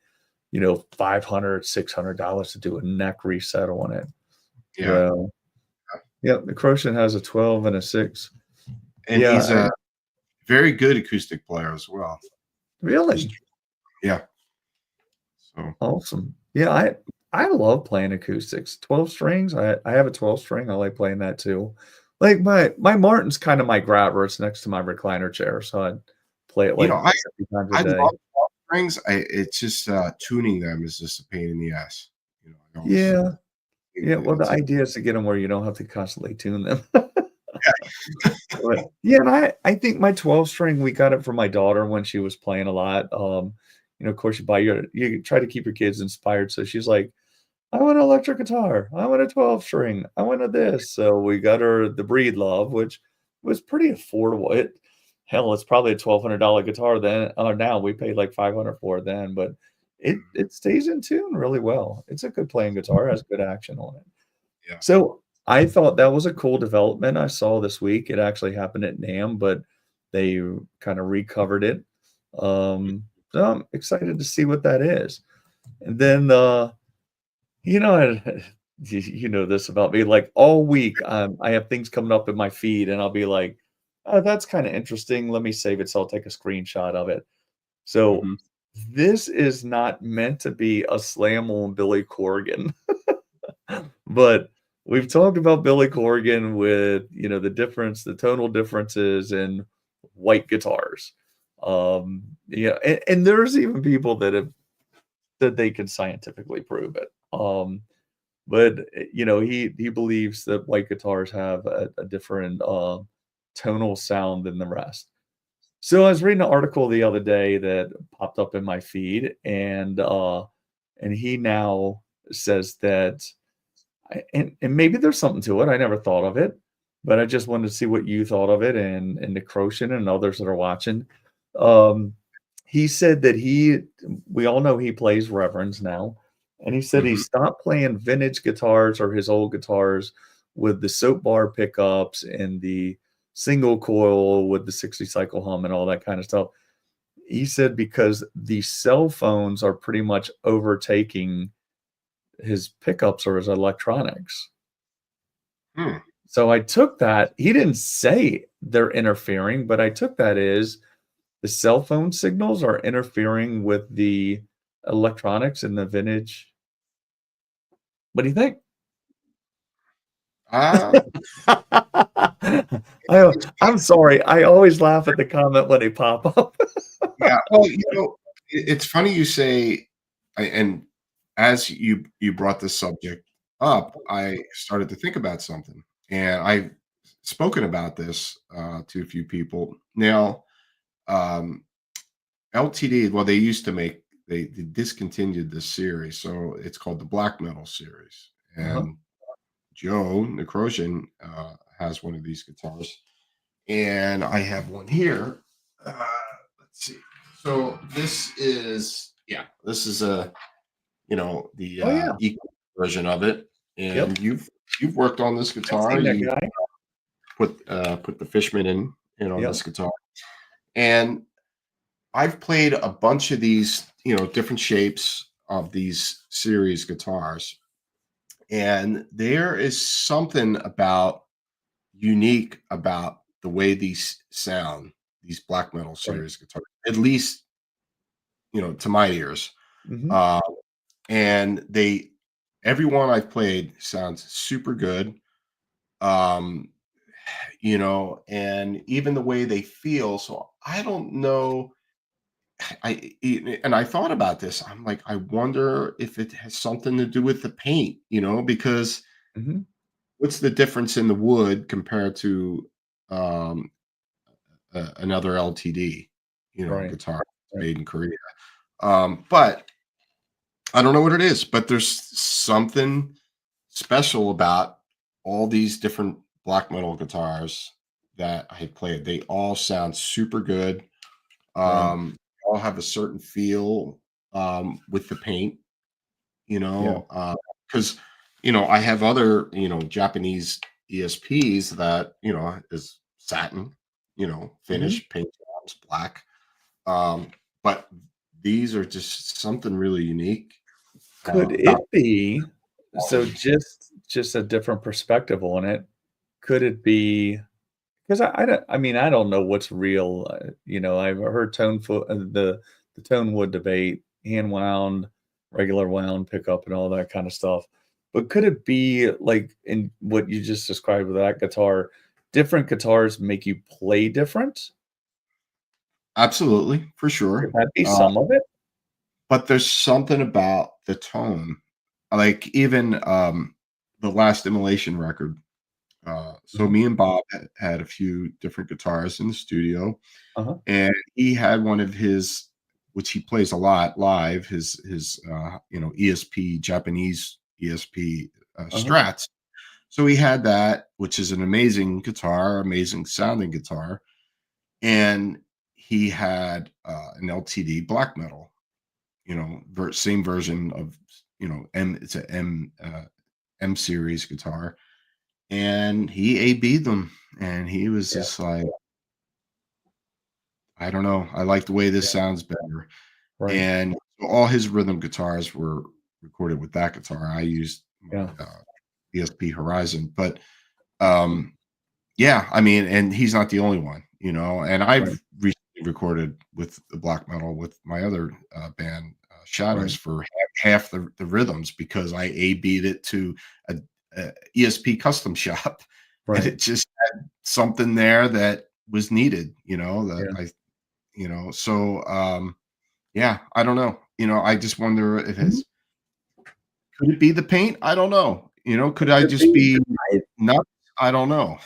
$500, $600 to do a neck reset on it.
Yeah.
Well, yeah, the Crochet has a 12 and a 6.
And he's a very good acoustic player as well.
Really?
Yeah. So
awesome. Yeah, I love playing acoustics. 12 strings. I have a 12 string. I like playing that too. Like my Martin's kind of my grabber. It's next to my recliner chair, so I'd play it like 50 times a day.
love strings. It's just tuning them is just a pain in the ass.
Yeah. Well, the idea is to get them where you don't have to constantly tune them. But, yeah, and I think my 12 string, we got it for my daughter when she was playing a lot. Of course, you try to keep your kids inspired. So she's like, I want an electric guitar. I want a 12 string. I want this. So we got her the Breed Love, which was pretty affordable. It's probably a $1,200 guitar then. Now we paid like $500 for it then, but it stays in tune really well. It's a good playing guitar. It has good action on it.
Yeah.
So I thought that was a cool development I saw this week. It actually happened at NAMM, but they kind of recovered it. So I'm excited to see what that is. And then, you know this about me. Like all week, I have things coming up in my feed, and I'll be like, That's kind of interesting. Let me save it so I'll take a screenshot of it. So
Hmm.
this is not meant to be a slam on Billy Corgan, but we've talked about Billy Corgan with, the tonal differences in white guitars. Yeah, and there's even people that have said they can scientifically prove it. But he believes that white guitars have a different tonal sound than the rest. So I was reading an article the other day that popped up in my feed, and he now says that, and maybe there's something to it. I never thought of it, but I just wanted to see what you thought of it, and Nick Croshan and others that are watching. Um, he said that we all know he plays Reverends now, and he said he
Hmm.
stopped playing vintage guitars or his old guitars with the soap bar pickups and the single coil with the 60 cycle hum and all that kind of stuff. He said because the cell phones are pretty much overtaking his pickups or his electronics.
Hmm.
So I took that. He didn't say they're interfering, but I took that as the cell phone signals are interfering with the electronics in the vintage. What do you think?
Uh, it's
I'm sorry. I always laugh at the comment when they pop up.
Yeah, well, it's funny you say, and as you brought this subject up, I started to think about something, and I've spoken about this to a few people. Now, um, LTD, well, they discontinued this series, so it's called the Black Metal series,
Uh-huh.
and Joe Necrosian has one of these guitars, and I have one here. Uh, let's see. So this is the
Oh, yeah.
eco version of it,
Yep.
and you've worked on this
I've
guitar.
seen that
You
guy.
put the Fishman in on
Yep.
this guitar, and I've played a bunch of these, different shapes of these series guitars, and there is something unique about the way these sound, these black metal
Right.
series guitars, at least, to my ears.
Mhm.
Uh, and everyone I've played sounds super good. Um, and even the way they feel. So I don't know. And I thought about this. I'm like, I wonder if it has something to do with the paint, because
Mhm.
what's the difference in the wood compared to um, another LTD,
Right.
guitar
Right.
made in Korea. But I don't know what it is, but there's something special about all these different black metal guitars that I played. They all sound super good.
Right.
All have a certain feel with the paint,
Yeah.
because I have other Japanese ESPs that is satin,
Mhm.
finish, paint jobs, black. Um, but these are just something really unique
Could
about
it be so
quality.
just a different perspective on it, could it be 'cause I don't know what's real, I've heard the tone wood debate, hand wound, regular wound pickup, and all that kinda stuff, but could it be, like, in what you just described with that guitar, different guitars make you play different?
Absolutely, for
Could
sure.
that be
Uh,
some of it?
but there's something about the tone, like even the last Immolation record. So
Mhm.
me and Bob had a few different guitars in the studio,
Uh-huh,
and he had one of his, which he plays a lot live, his ESP, Japanese ESP
uh-huh,
Strats. So he had that, which is an amazing guitar, amazing sounding guitar, and he had an LTD black metal, same version of it's a M series guitar, and he AB'd them, and he was
yeah,
just like, I don't know, I like the way this
yeah,
sounds better.
right,
And so all his rhythm guitars were recorded with that guitar. I used my
yeah,
ESP Horizon, but um, Yeah, I mean, and he's not the only one, and
Right,
I've recently recorded with the black metal with my other, band, Shadows
right,
for half the rhythms because I A-B'd it to a ESP custom shop, and
right.
it just had something there that was needed, that
Yeah.
yeah, I don't know, I just wonder if
Mhm.
could it be the paint? I don't know, could I
Could
just
be.
be nuts? I don't know.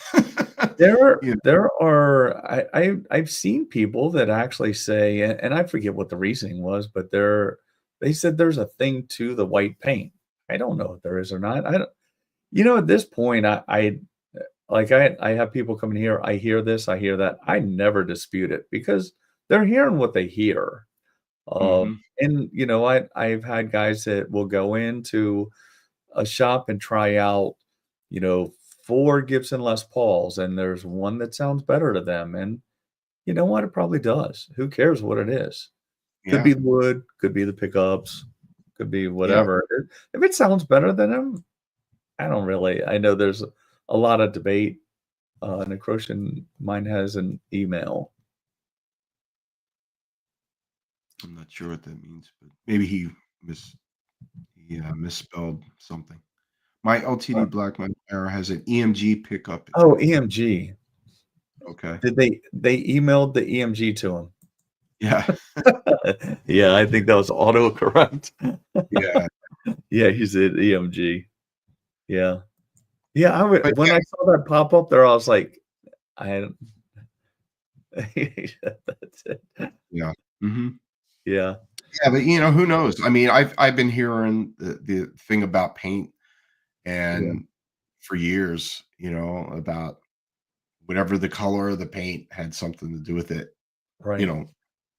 There
You
there are I've seen people that actually say, and I forget what the reasoning was, but they said there's a thing to the white paint. I don't know if there is or not. I don't at this point, I have people coming here, I hear this, I hear that. I never dispute it because they're hearing what they hear.
Mhm.
And, I've had guys that will go into a shop and try out, you know, 4 Gibson Les Pauls, and there's one that sounds better to them, and you know what? It probably does. Who cares what it is? Could
Yeah,
be the wood, could be the pickups, could be
yeah.
whatever. If it sounds better than them, I know there's a lot of debate. Necroshan mine has an email.
I'm not sure what that means, but maybe misspelled something. My LTD
Uh,
Blackman Era has an EMG pickup.
oh, EMG.
Okay.
Did they emailed the EMG to him?
Yeah.
Yeah, I think that was autocorrect.
Yeah.
Yeah, he said EMG. Yeah. Yeah, I
But
would when
yeah,
I saw that pop up there, I was like, I that's it.
yeah. Mhm.
Yeah,
Yeah, but, who knows? I mean, I've been hearing the thing about paint
yeah,
and for years, about whatever the color of the paint had something to do with it, you
right.
know,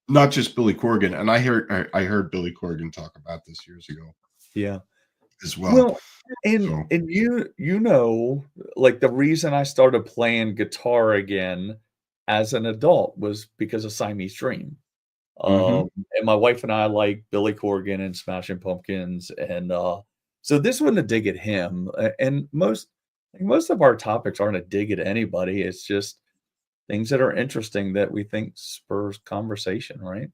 not just Billy Corgan, and I heard Billy Corgan talk about this years ago
Yeah.
as well.
Well, and
So
and like, the reason I started playing guitar again as an adult was because of Siamese Dream.
mhm.
And my wife and I like Billy Corgan and Smashing Pumpkins, and, so this wasn't a dig at him, and most of our topics aren't a dig at anybody, it's just things that are interesting that we think spurs conversation, right?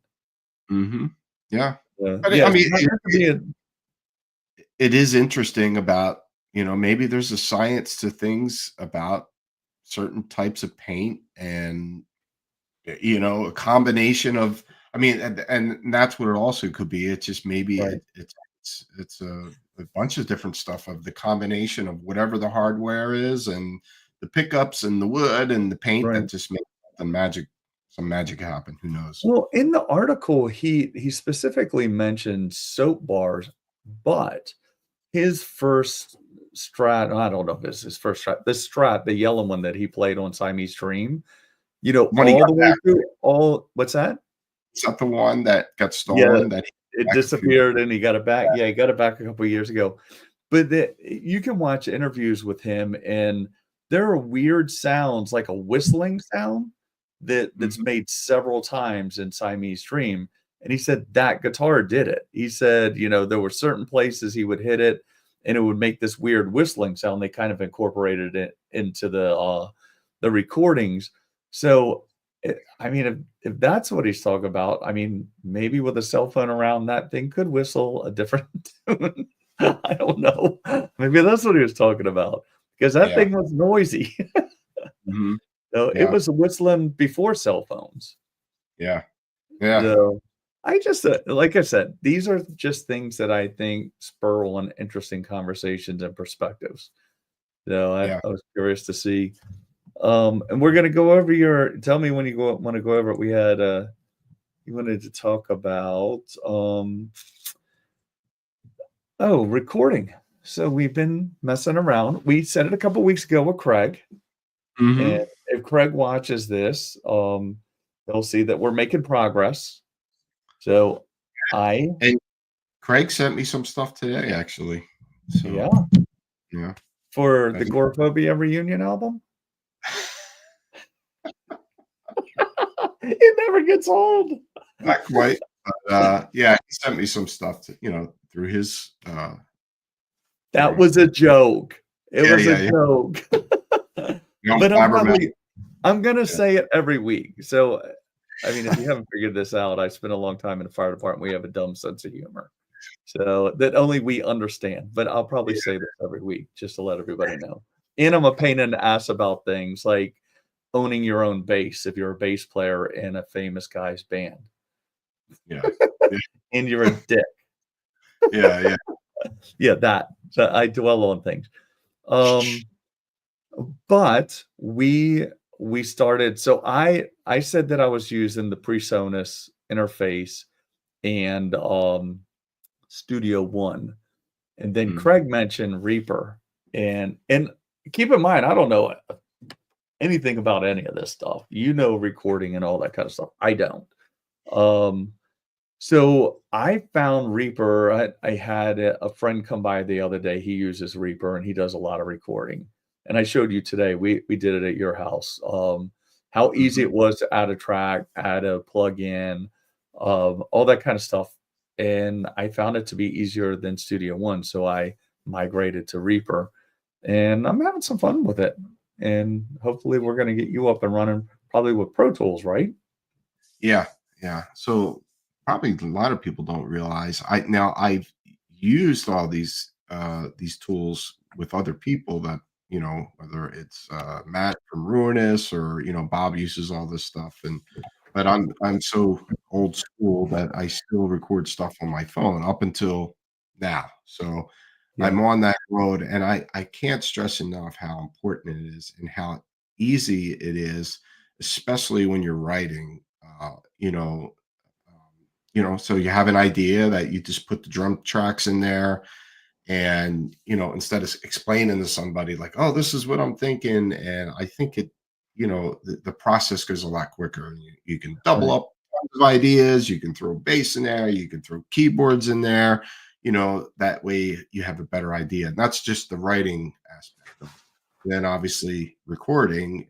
Mhm. Yeah. But I
Yeah, it's
mean,
not meant to be a
it is interesting about, maybe there's a science to things about certain types of paint and, a combination of I mean, and that's what it also could be. It's just maybe
right,
it's a bunch of different stuff of the combination of whatever the hardware is and the pickups and the wood and the paint that
right.
just makes some magic happen. Who knows?
Well, in the article, he specifically mentioned soap bars, but his first Strat, I don't know if it's his first Strat, the Strat, the yellow one that he played on Siamese Dream,
When he
all
got
the way
back,
through all what's that?
is that the one that got
Yeah,
stolen that he
it
got back a few
disappeared and he got it back. Yeah, he got it back a couple of years ago. But you can watch interviews with him, and there are weird sounds, like a whistling sound that's
Mhm.
made several times in Siamese Dream, and he said that guitar did it. He said, there were certain places he would hit it, and it would make this weird whistling sound. They kind of incorporated it into the recordings. So, I mean, if that's what he's talking about, I mean, maybe with a cell phone around, that thing could whistle a different tune. I don't know. Maybe that's what he was talking about because that
Yeah.
thing was noisy.
Mhm.
So it
Yeah.
was whistling before cell phones.
Yeah. Yeah.
So I just, like I said, these are just things that I think spur on interesting conversations and perspectives. So
Yeah.
I was curious to see. And we're gonna go over tell me when you want to go over it. We had you wanted to talk about recording. So we've been messing around. We said it a couple weeks ago with Craig, and
Mhm.
if Craig watches this, he'll see that we're making progress. So I
And Craig sent me some stuff today, actually. So,
yeah,
yeah.
for the
That's
Goraphobia reunion album. It never gets old.
not quite, but, yeah, he sent me some stuff through his,
That was a joke. It
yeah,
was a
yeah, yeah.
joke. but
Flabbermast.
I'm gonna
Yeah.
say it every week. So, I mean, if you haven't figured this out, I spent a long time in the fire department. We have a dumb sense of humor, so that only we understand. But I'll probably say this every week just to let everybody know. And I'm a pain in the ass about things like owning your own bass if you're a bass player in a famous guy's band,
Yeah.
and you're a dick.
Yeah. Yeah.
Yeah, that. So I dwell on things. Um, but we started. So I said that I was using the PreSonus interface and Studio One, and then
Mhm.
Craig mentioned Reaper, and keep in mind I don't know anything about any of this stuff. You know, recording and all that kind of stuff. I don't. Um, So I found Reaper. I had a friend come by the other day. He uses Reaper and he does a lot of recording. And I showed you today. We did it at your house. How easy
Mhm.
it was to add a track, add a plug-in, all that kind of stuff. And I found it to be easier than Studio One. So I migrated to Reaper, and I'm having some fun with it. And hopefully, we're going to get you up and running probably with Pro Tools, right?
Yeah, yeah. So probably a lot of people don't realize I've used all these tools with other people that, whether it's Matt from Ruinous or Bob uses all this stuff, and but I'm so old school that I still record stuff on my phone up until now. So
Yeah,
I'm on that road, and I can't stress enough how important it is and how easy it is, especially when you're writing. So you have an idea that you just put the drum tracks in there, and instead of explaining to somebody like, oh, this is what I'm thinking, and I think the process goes a lot quicker. You can double
right,
up tons of ideas, you can throw bass in there, you can throw keyboards in there, that way you have a better idea, and that's just the writing aspect of it. Then obviously recording,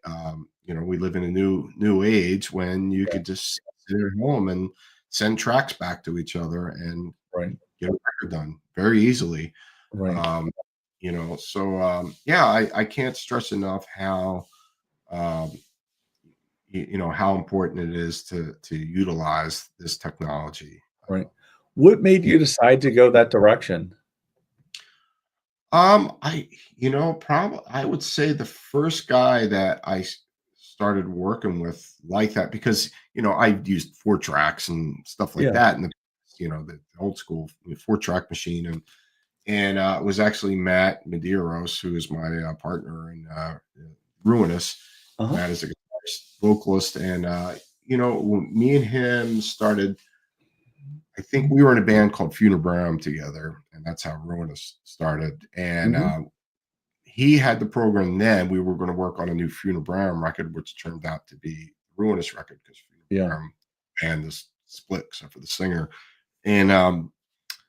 we live in a new age when you
yeah,
could just sit at home and send tracks back to each other and
right,
get a record done very easily.
right.
um, yeah, I can't stress enough how um, how important it is to utilize this technology.
Right. What made
Yeah.
you decide to go that direction?
I probably I would say the first guy that started working with like that, because I used 4 tracks and stuff like
Yeah.
that in the old school 4 track machine, and it was actually Matt Medeiros, who is my partner in Ruinous.
Uh-huh.
Matt is a guitarist, vocalist, and when me and him started, I think we were in a band called Funebrarium together, and that's how Ruinous started. And
Mhm.
he had the program then. We were going to work on a new Funebrarium record, which turned out to be Ruinous record because
Yeah.
Funebrarium and this split except for the singer. And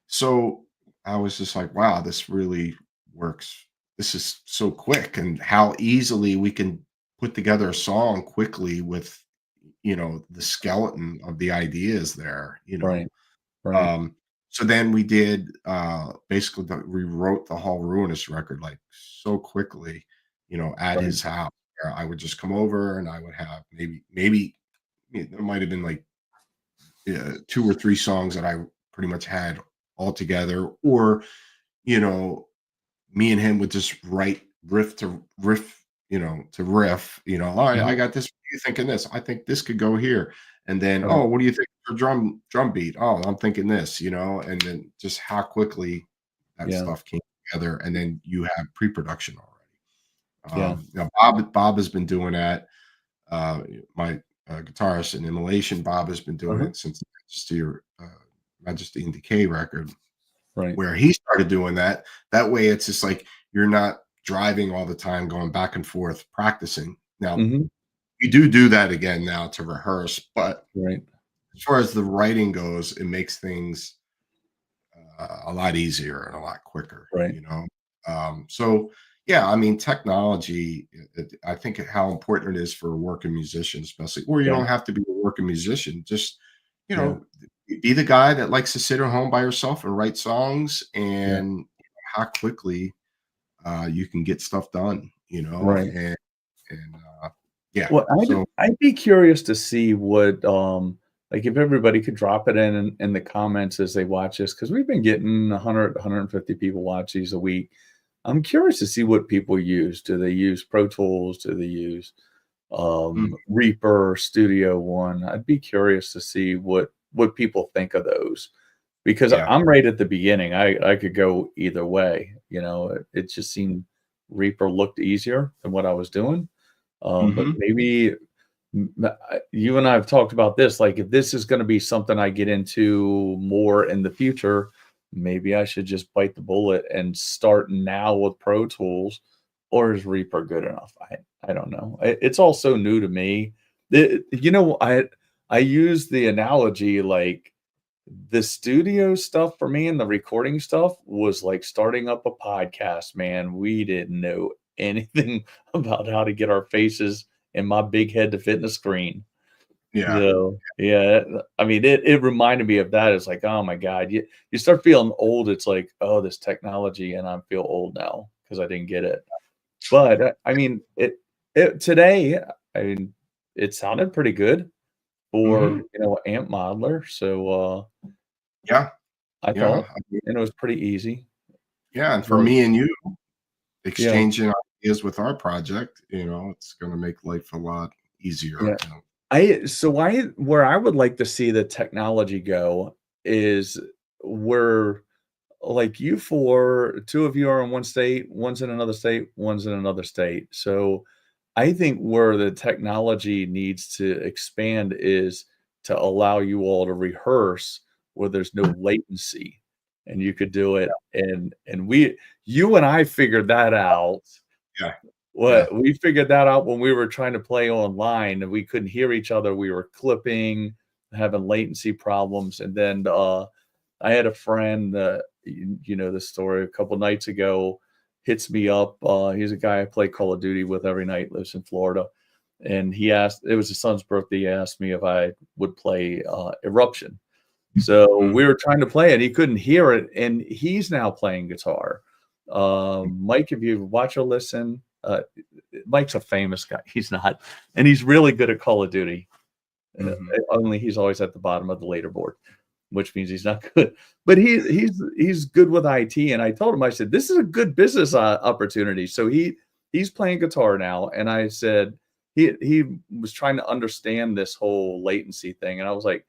so I was just like, wow, this really works. This is so quick, and how easily we can put together a song quickly with, the skeleton of the ideas there.
Right. Right.
Um, so then we did basically we wrote the whole Ruinous record like so quickly, at
Right.
his house. Where I would just come over and I would have maybe there might have been like 2 or 3 songs that I pretty much had all together, or you know, me and him would just write riff. All right, I
Mhm.
got this. What do you thinking this? I think this could go here. And then,
Right.
oh, what do you think for drum beat? Oh, I'm thinking this. And then just how quickly that
Yeah.
stuff came together, and then you have pre-production already.
Yeah.
Bob has been doing that. My guitarist in Immolation, Bob has been doing
Uh-huh.
it since Majesty and Decay record,
Right.
where he started doing that. That way, it's just like you're not driving all the time, going back and forth practicing. Now,
Mhm.
we do that again now to rehearse, but
Right.
as far as the writing goes, it makes things a lot easier and a lot quicker,
Right.
you know? So, yeah, I mean, technology, I think how important it is for a working musician, especially, or you
Yeah.
don't have to be a working musician, just, you
Yeah.
know, be the guy that likes to sit at home by yourself and write songs,
Yeah.
and how quickly you can get stuff done,
Right.
And yeah,
Well,
so
I'd be curious to see what, like, if everybody could drop it in the comments as they watch this, because we've been getting 100, 150 people watch these a week. I'm curious to see what people use. Do they use Pro Tools? Do they use
mm,
Reaper, Studio One? I'd be curious to see what people think of those because
yeah.
I'm right at the beginning. I could go either way. It just seemed Reaper looked easier than what I was doing. But
Hmm.
maybe you and I have talked about this. Like, if this is going to be something I get into more in the future, maybe I should just bite the bullet and start now with Pro Tools, or is Reaper good enough? I don't know. It's all so new to me. I use the analogy like the studio stuff for me and the recording stuff was like starting up a podcast, man. We didn't know anything about how to get our faces and my big head to fit in the screen.
Yeah.
Yeah, I mean, it reminded me of that. It's like, oh my God, you start feeling old. It's like, oh, this technology, and I feel old now because I didn't get it. But I mean, it today, I mean, it sounded pretty good for
Hmm.
Amp Modeler. So
Yeah.
I
Yeah.
thought, and it was pretty easy.
Yeah. And for
But
me and you
yeah,
exchanging ideas with our project, it's going to make life a lot easier.
yeah. I where I would like to see the technology go is where like you four, two of you are in one state, one's in another state, one's in another state. So I think where the technology needs to expand is to allow you all to rehearse where there's no latency and you could do it. And you and I figured that out.
Yeah. Yeah.
What we figured that out when we were trying to play online and we couldn't hear each other. We were clipping, having latency problems. And then I had a friend that you know the story a couple nights ago hits me up. He's a guy I play Call of Duty with every night, lives in Florida. And he asked, it was his son's birthday. He asked me if I would play Eruption. So
Mhm.
we were trying to play it. He couldn't hear it. And he's now playing guitar. Mike, if you watch or listen, Mike's a famous guy. He's not. And he's really good at Call of Duty.
Mhm.
Only he's always at the bottom of the leaderboard, which means he's not good. But he's good with IT. And I told him, I said, this is a good business opportunity. So he's playing guitar now. And I said he was trying to understand this whole latency thing. And I was like,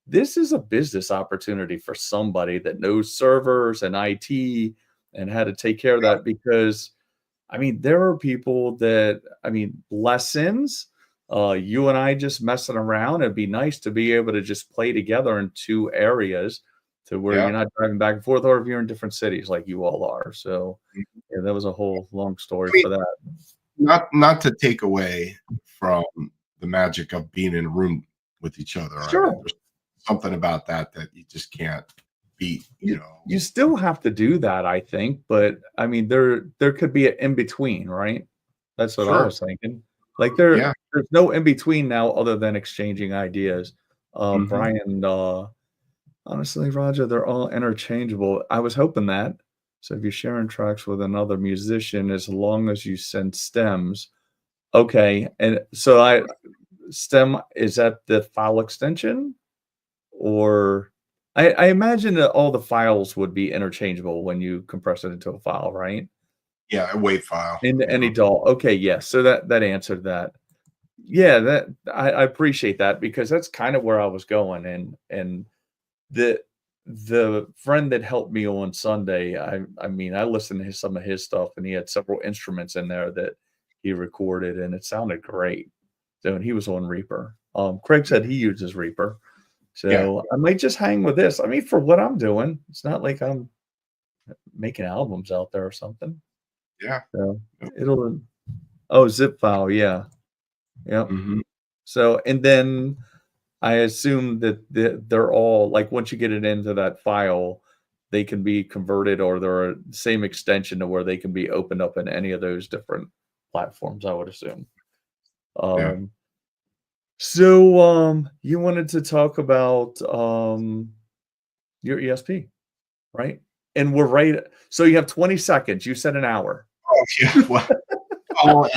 this is a business opportunity for somebody that knows servers and IT and how to take care of
Yeah.
that because I mean, there are people that, I mean, lessons, you and I just messing around. It'd be nice to be able to just play together in two areas to where you're
Yeah.
not driving back and forth, or if you're in different cities like you all are. So,
Mhm.
yeah, that was a whole long story
I mean,
for that.
not to take away from the magic of being in a room with each other. I mean,
Sure.
there's something about that you just can't beat,
You you still have to do that, I think, but I mean, there could be an in between, right? That's what I
Sure.
was thinking. Like
Yeah.
there's no in between now other than exchanging ideas.
Mhm.
Brian, honestly, Roger, they're all interchangeable. I was hoping that. So if you're sharing tracks with another musician, as long as you send stems, okay. And so stem is that the file extension? Or I imagine that all the files would be interchangeable when you compress it into a file, right?
Yeah, a WAV file.
In any
Yeah.
DAW. Okay, yes. So that answered that. Yeah, that I appreciate that because that's kind of where I was going. And the the friend that helped me on Sunday, I mean, I listened to some of his stuff and he had several instruments in there that he recorded and it sounded great. So and he was on Reaper. Craig said he uses Reaper.
Yeah.
So I might just hang with this. I mean, for what I'm doing, it's not like I'm making albums out there or something.
Yeah.
So
Yep.
it'll oh, zip file, yeah. Yep.
Mhm.
So and then I assume that they're all like once you get it into that file, they can be converted or they're the same extension to where they can be opened up in any of those different platforms, I would assume.
Yeah.
Um, so you wanted to talk about your ESP. Right? And we're right so you have 20 seconds. You said an hour.
Oh, yeah. Well,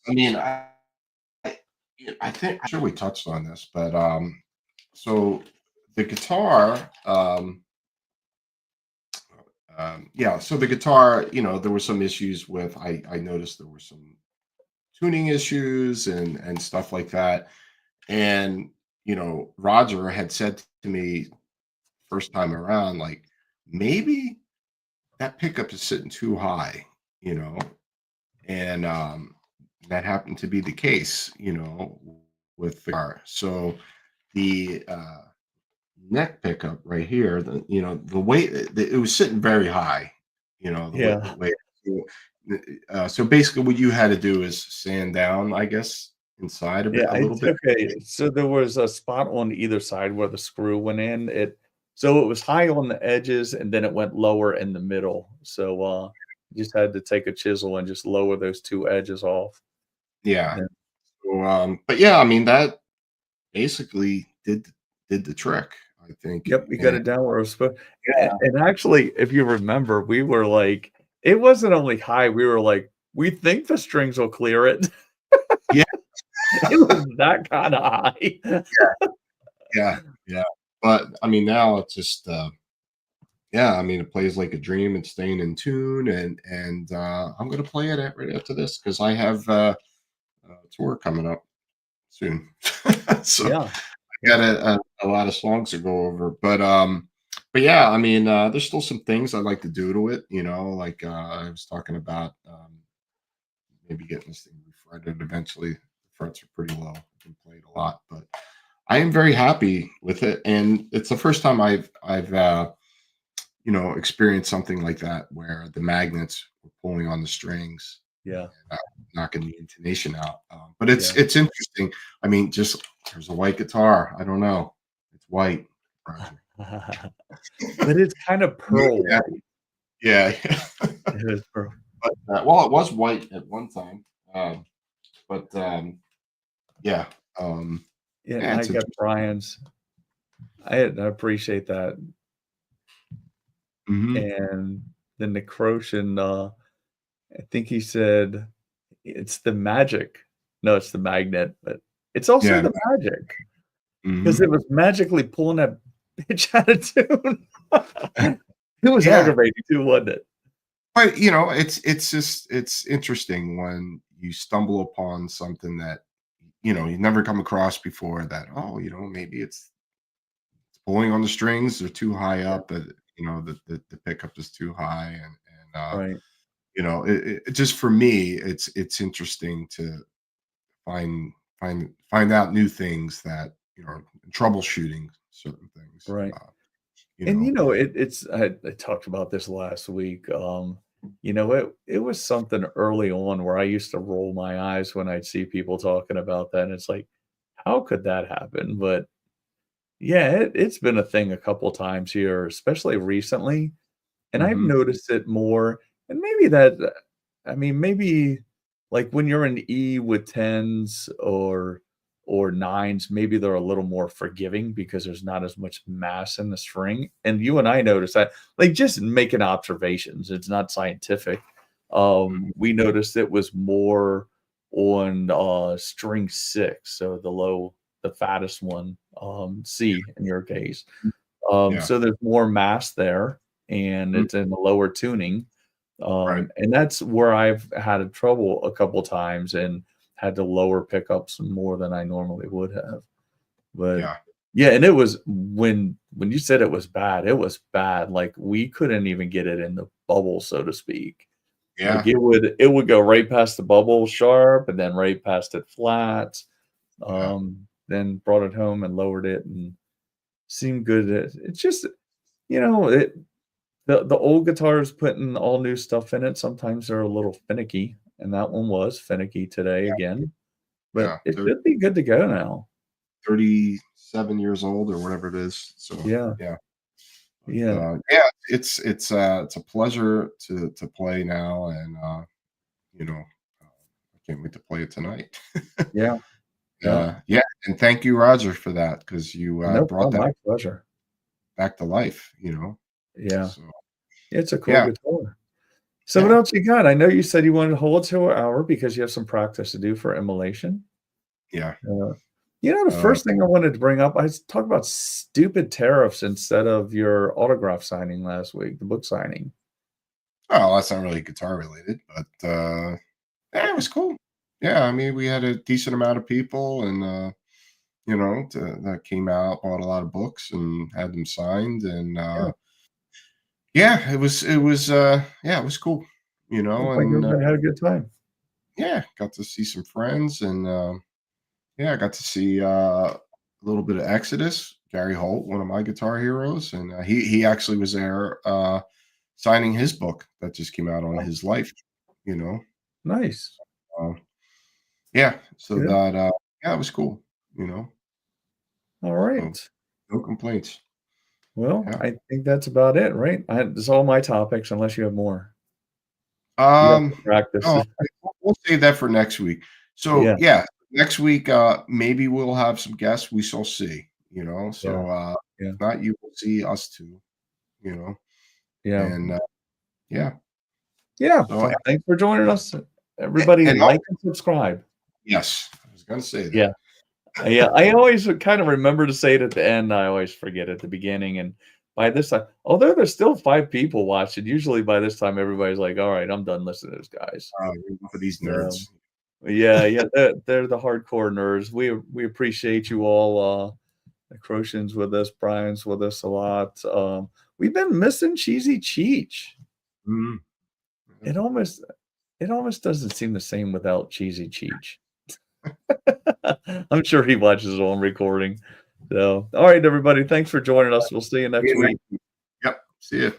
I mean, I think I'm sure we touched on this, but so the guitar, yeah, so the guitar, there were some issues with. I noticed there were some tuning issues and stuff like that. And Roger had said to me first time around, like, maybe that pickup is sitting too high, you know, and that happened to be the case, with the car. So the neck pickup right here, the weight, it was sitting very high, the
Yeah.
weight. So basically, what you had to do is sand down, I guess, inside
Yeah,
a
I
little bit.
took a so there was a spot on either side where the screw went in. It was high on the edges and then it went lower in the middle. So, just had to take a chisel and just lower those 2 edges off.
Yeah.
Then
So, but yeah, I mean that basically did the trick, I think.
yep, we got
And
it down where it was supposed.
yeah,
And actually, if you remember, we were like it wasn't only high, we were like, "We think the strings will clear it."
yeah,
It was that kinda high.
yeah, yeah. But I mean, now it's just, yeah. I mean, it plays like a dream. It's staying in tune, and I'm gonna play it right after this because I have a tour coming up soon. So
Yeah,
I got
yeah,
a lot of songs to go over, but yeah, I mean, there's still some things I'd like to do to it. Like I was talking about. Maybe getting this thing refretted eventually. The frets are pretty low. Been played a lot, but I am very happy with it, and it's the first time I've experienced something like that where the magnets were pulling on the strings
yeah,
and knocking the intonation out. But it's
yeah.
it's interesting. I mean, just there's a white guitar. I don't know. It's white, Roger.
But it's kind of pearl
Yeah,
white.
yeah.
It is pearl.
But well, it was white at one time. But yeah. Um,
Yeah, and
yeah,
I
it's
got
interesting.
Brian's. I appreciate that.
Mhm.
And then the Croatian, I think he said it's the magic. No, it's the magnet, but it's also
Yeah.
the magic because
Mhm.
it was magically pulling that bitch out of tune. It was
Yeah,
aggravating too, wasn't it?
but, it's just it's interesting when you stumble upon something that, you've never come across before that, oh, maybe it's pulling on the strings, they're too high
Yeah,
up, the pickup is too high, and
right,
it just for me, it's interesting to find find out new things that, troubleshooting certain things,
right.
you
And,
know?
it's I talked about this last week, it was something early on where I used to roll my eyes when I'd see people talking about that, and it's like, "How could that happen?" But, yeah, it's been a thing a couple times here, especially recently, and I've
Mhm.
noticed it more, and maybe that I mean, maybe, like, when you're in E with 10s or 9s, maybe they're a little more forgiving because there's not as much mass in the string, and you and I noticed that, like, just making observations, it's not scientific.
Mhm.
We noticed it was more on, string 6, so the fattest one, C in your case.
Yeah,
So there's more mass there, and
mhm,
it's in the lower tuning,
right.
and that's where I've had a trouble a couple times and had to lower pickups more than I normally would have. But
Yeah,
yeah, and it was when you said it was bad, it was bad. Like we couldn't even get it in the bubble, so to speak. Like
yeah,
it would go right past the bubble sharp and then right past it flat.
yeah.
Then brought it home and lowered it and seemed good. It's just you know, it the old guitars putting all new stuff in it, sometimes they're a little finicky, and that one was finicky today again, but
Yeah,
it
they're
should be good to go now.
37 years old or whatever it is. So,
Yeah,
yeah. But,
yeah,
yeah, it's a pleasure to play now, and, I can't wait to play it tonight.
yeah, yeah.
Yeah, and thank you, Roger, for that because you,
No
brought
problem,
that
my pleasure.
back to life,
Yeah,
so,
it's a cool
yeah.
guitar. So what
Yeah.
else you got? I know you said you wanted to hold to an hour because you have some practice to do for Immolation.
Yeah.
Uh, the
Uh,
first thing I wanted to bring up, I talked about stupid tariffs instead of your autograph signing last week, the book signing.
oh, that's not really guitar related, but yeah, it was cool. Yeah, I mean, we had a decent amount of people, and that came out, bought a lot of books, and had them signed, and
Yeah,
yeah, it was cool.
looked like
And
everybody had a good time.
yeah, got to see some friends, and yeah, I got to see a little bit of Exodus. Gary Holt, one of my guitar heroes, and he actually was there signing his book that just came out on
Oh,
his life. You know,
nice.
uh, yeah, so
Good.
that yeah, it was cool. You know,
All
so
right.
no complaints.
Well,
Yeah.
I think that's about it, right? That's all my topics, unless you have more. You have to
Um,
practice.
oh, we'll save that for next week. So
Yeah,
yeah, next week maybe we'll have some guests. We shall see.
yeah,
So
yeah,
if not, you will see us two. You know,
yeah,
and yeah.
yeah.
So
So thanks for joining us, everybody.
and
Like and subscribe.
yes, I was gonna say that.
Yeah. Yeah, I always would kind of remember to say it at the end. I always forget at the beginning. And by this time, although there's still 5 people watching, usually by this time everybody's like, "All right, I'm done listening to those guys."
For these
So
nerds.
yeah, yeah, they're the hardcore nerds. We appreciate you all. Croatians with us, Brian's with us a lot. We've been missing Cheesy Cheech.
Mhm.
It almost it almost doesn't seem the same without Cheesy Cheech. I'm sure he watches it on recording. So, all right, everybody. Thanks for joining us. We'll see you
See
next
you next
week.
week. Yep. See you.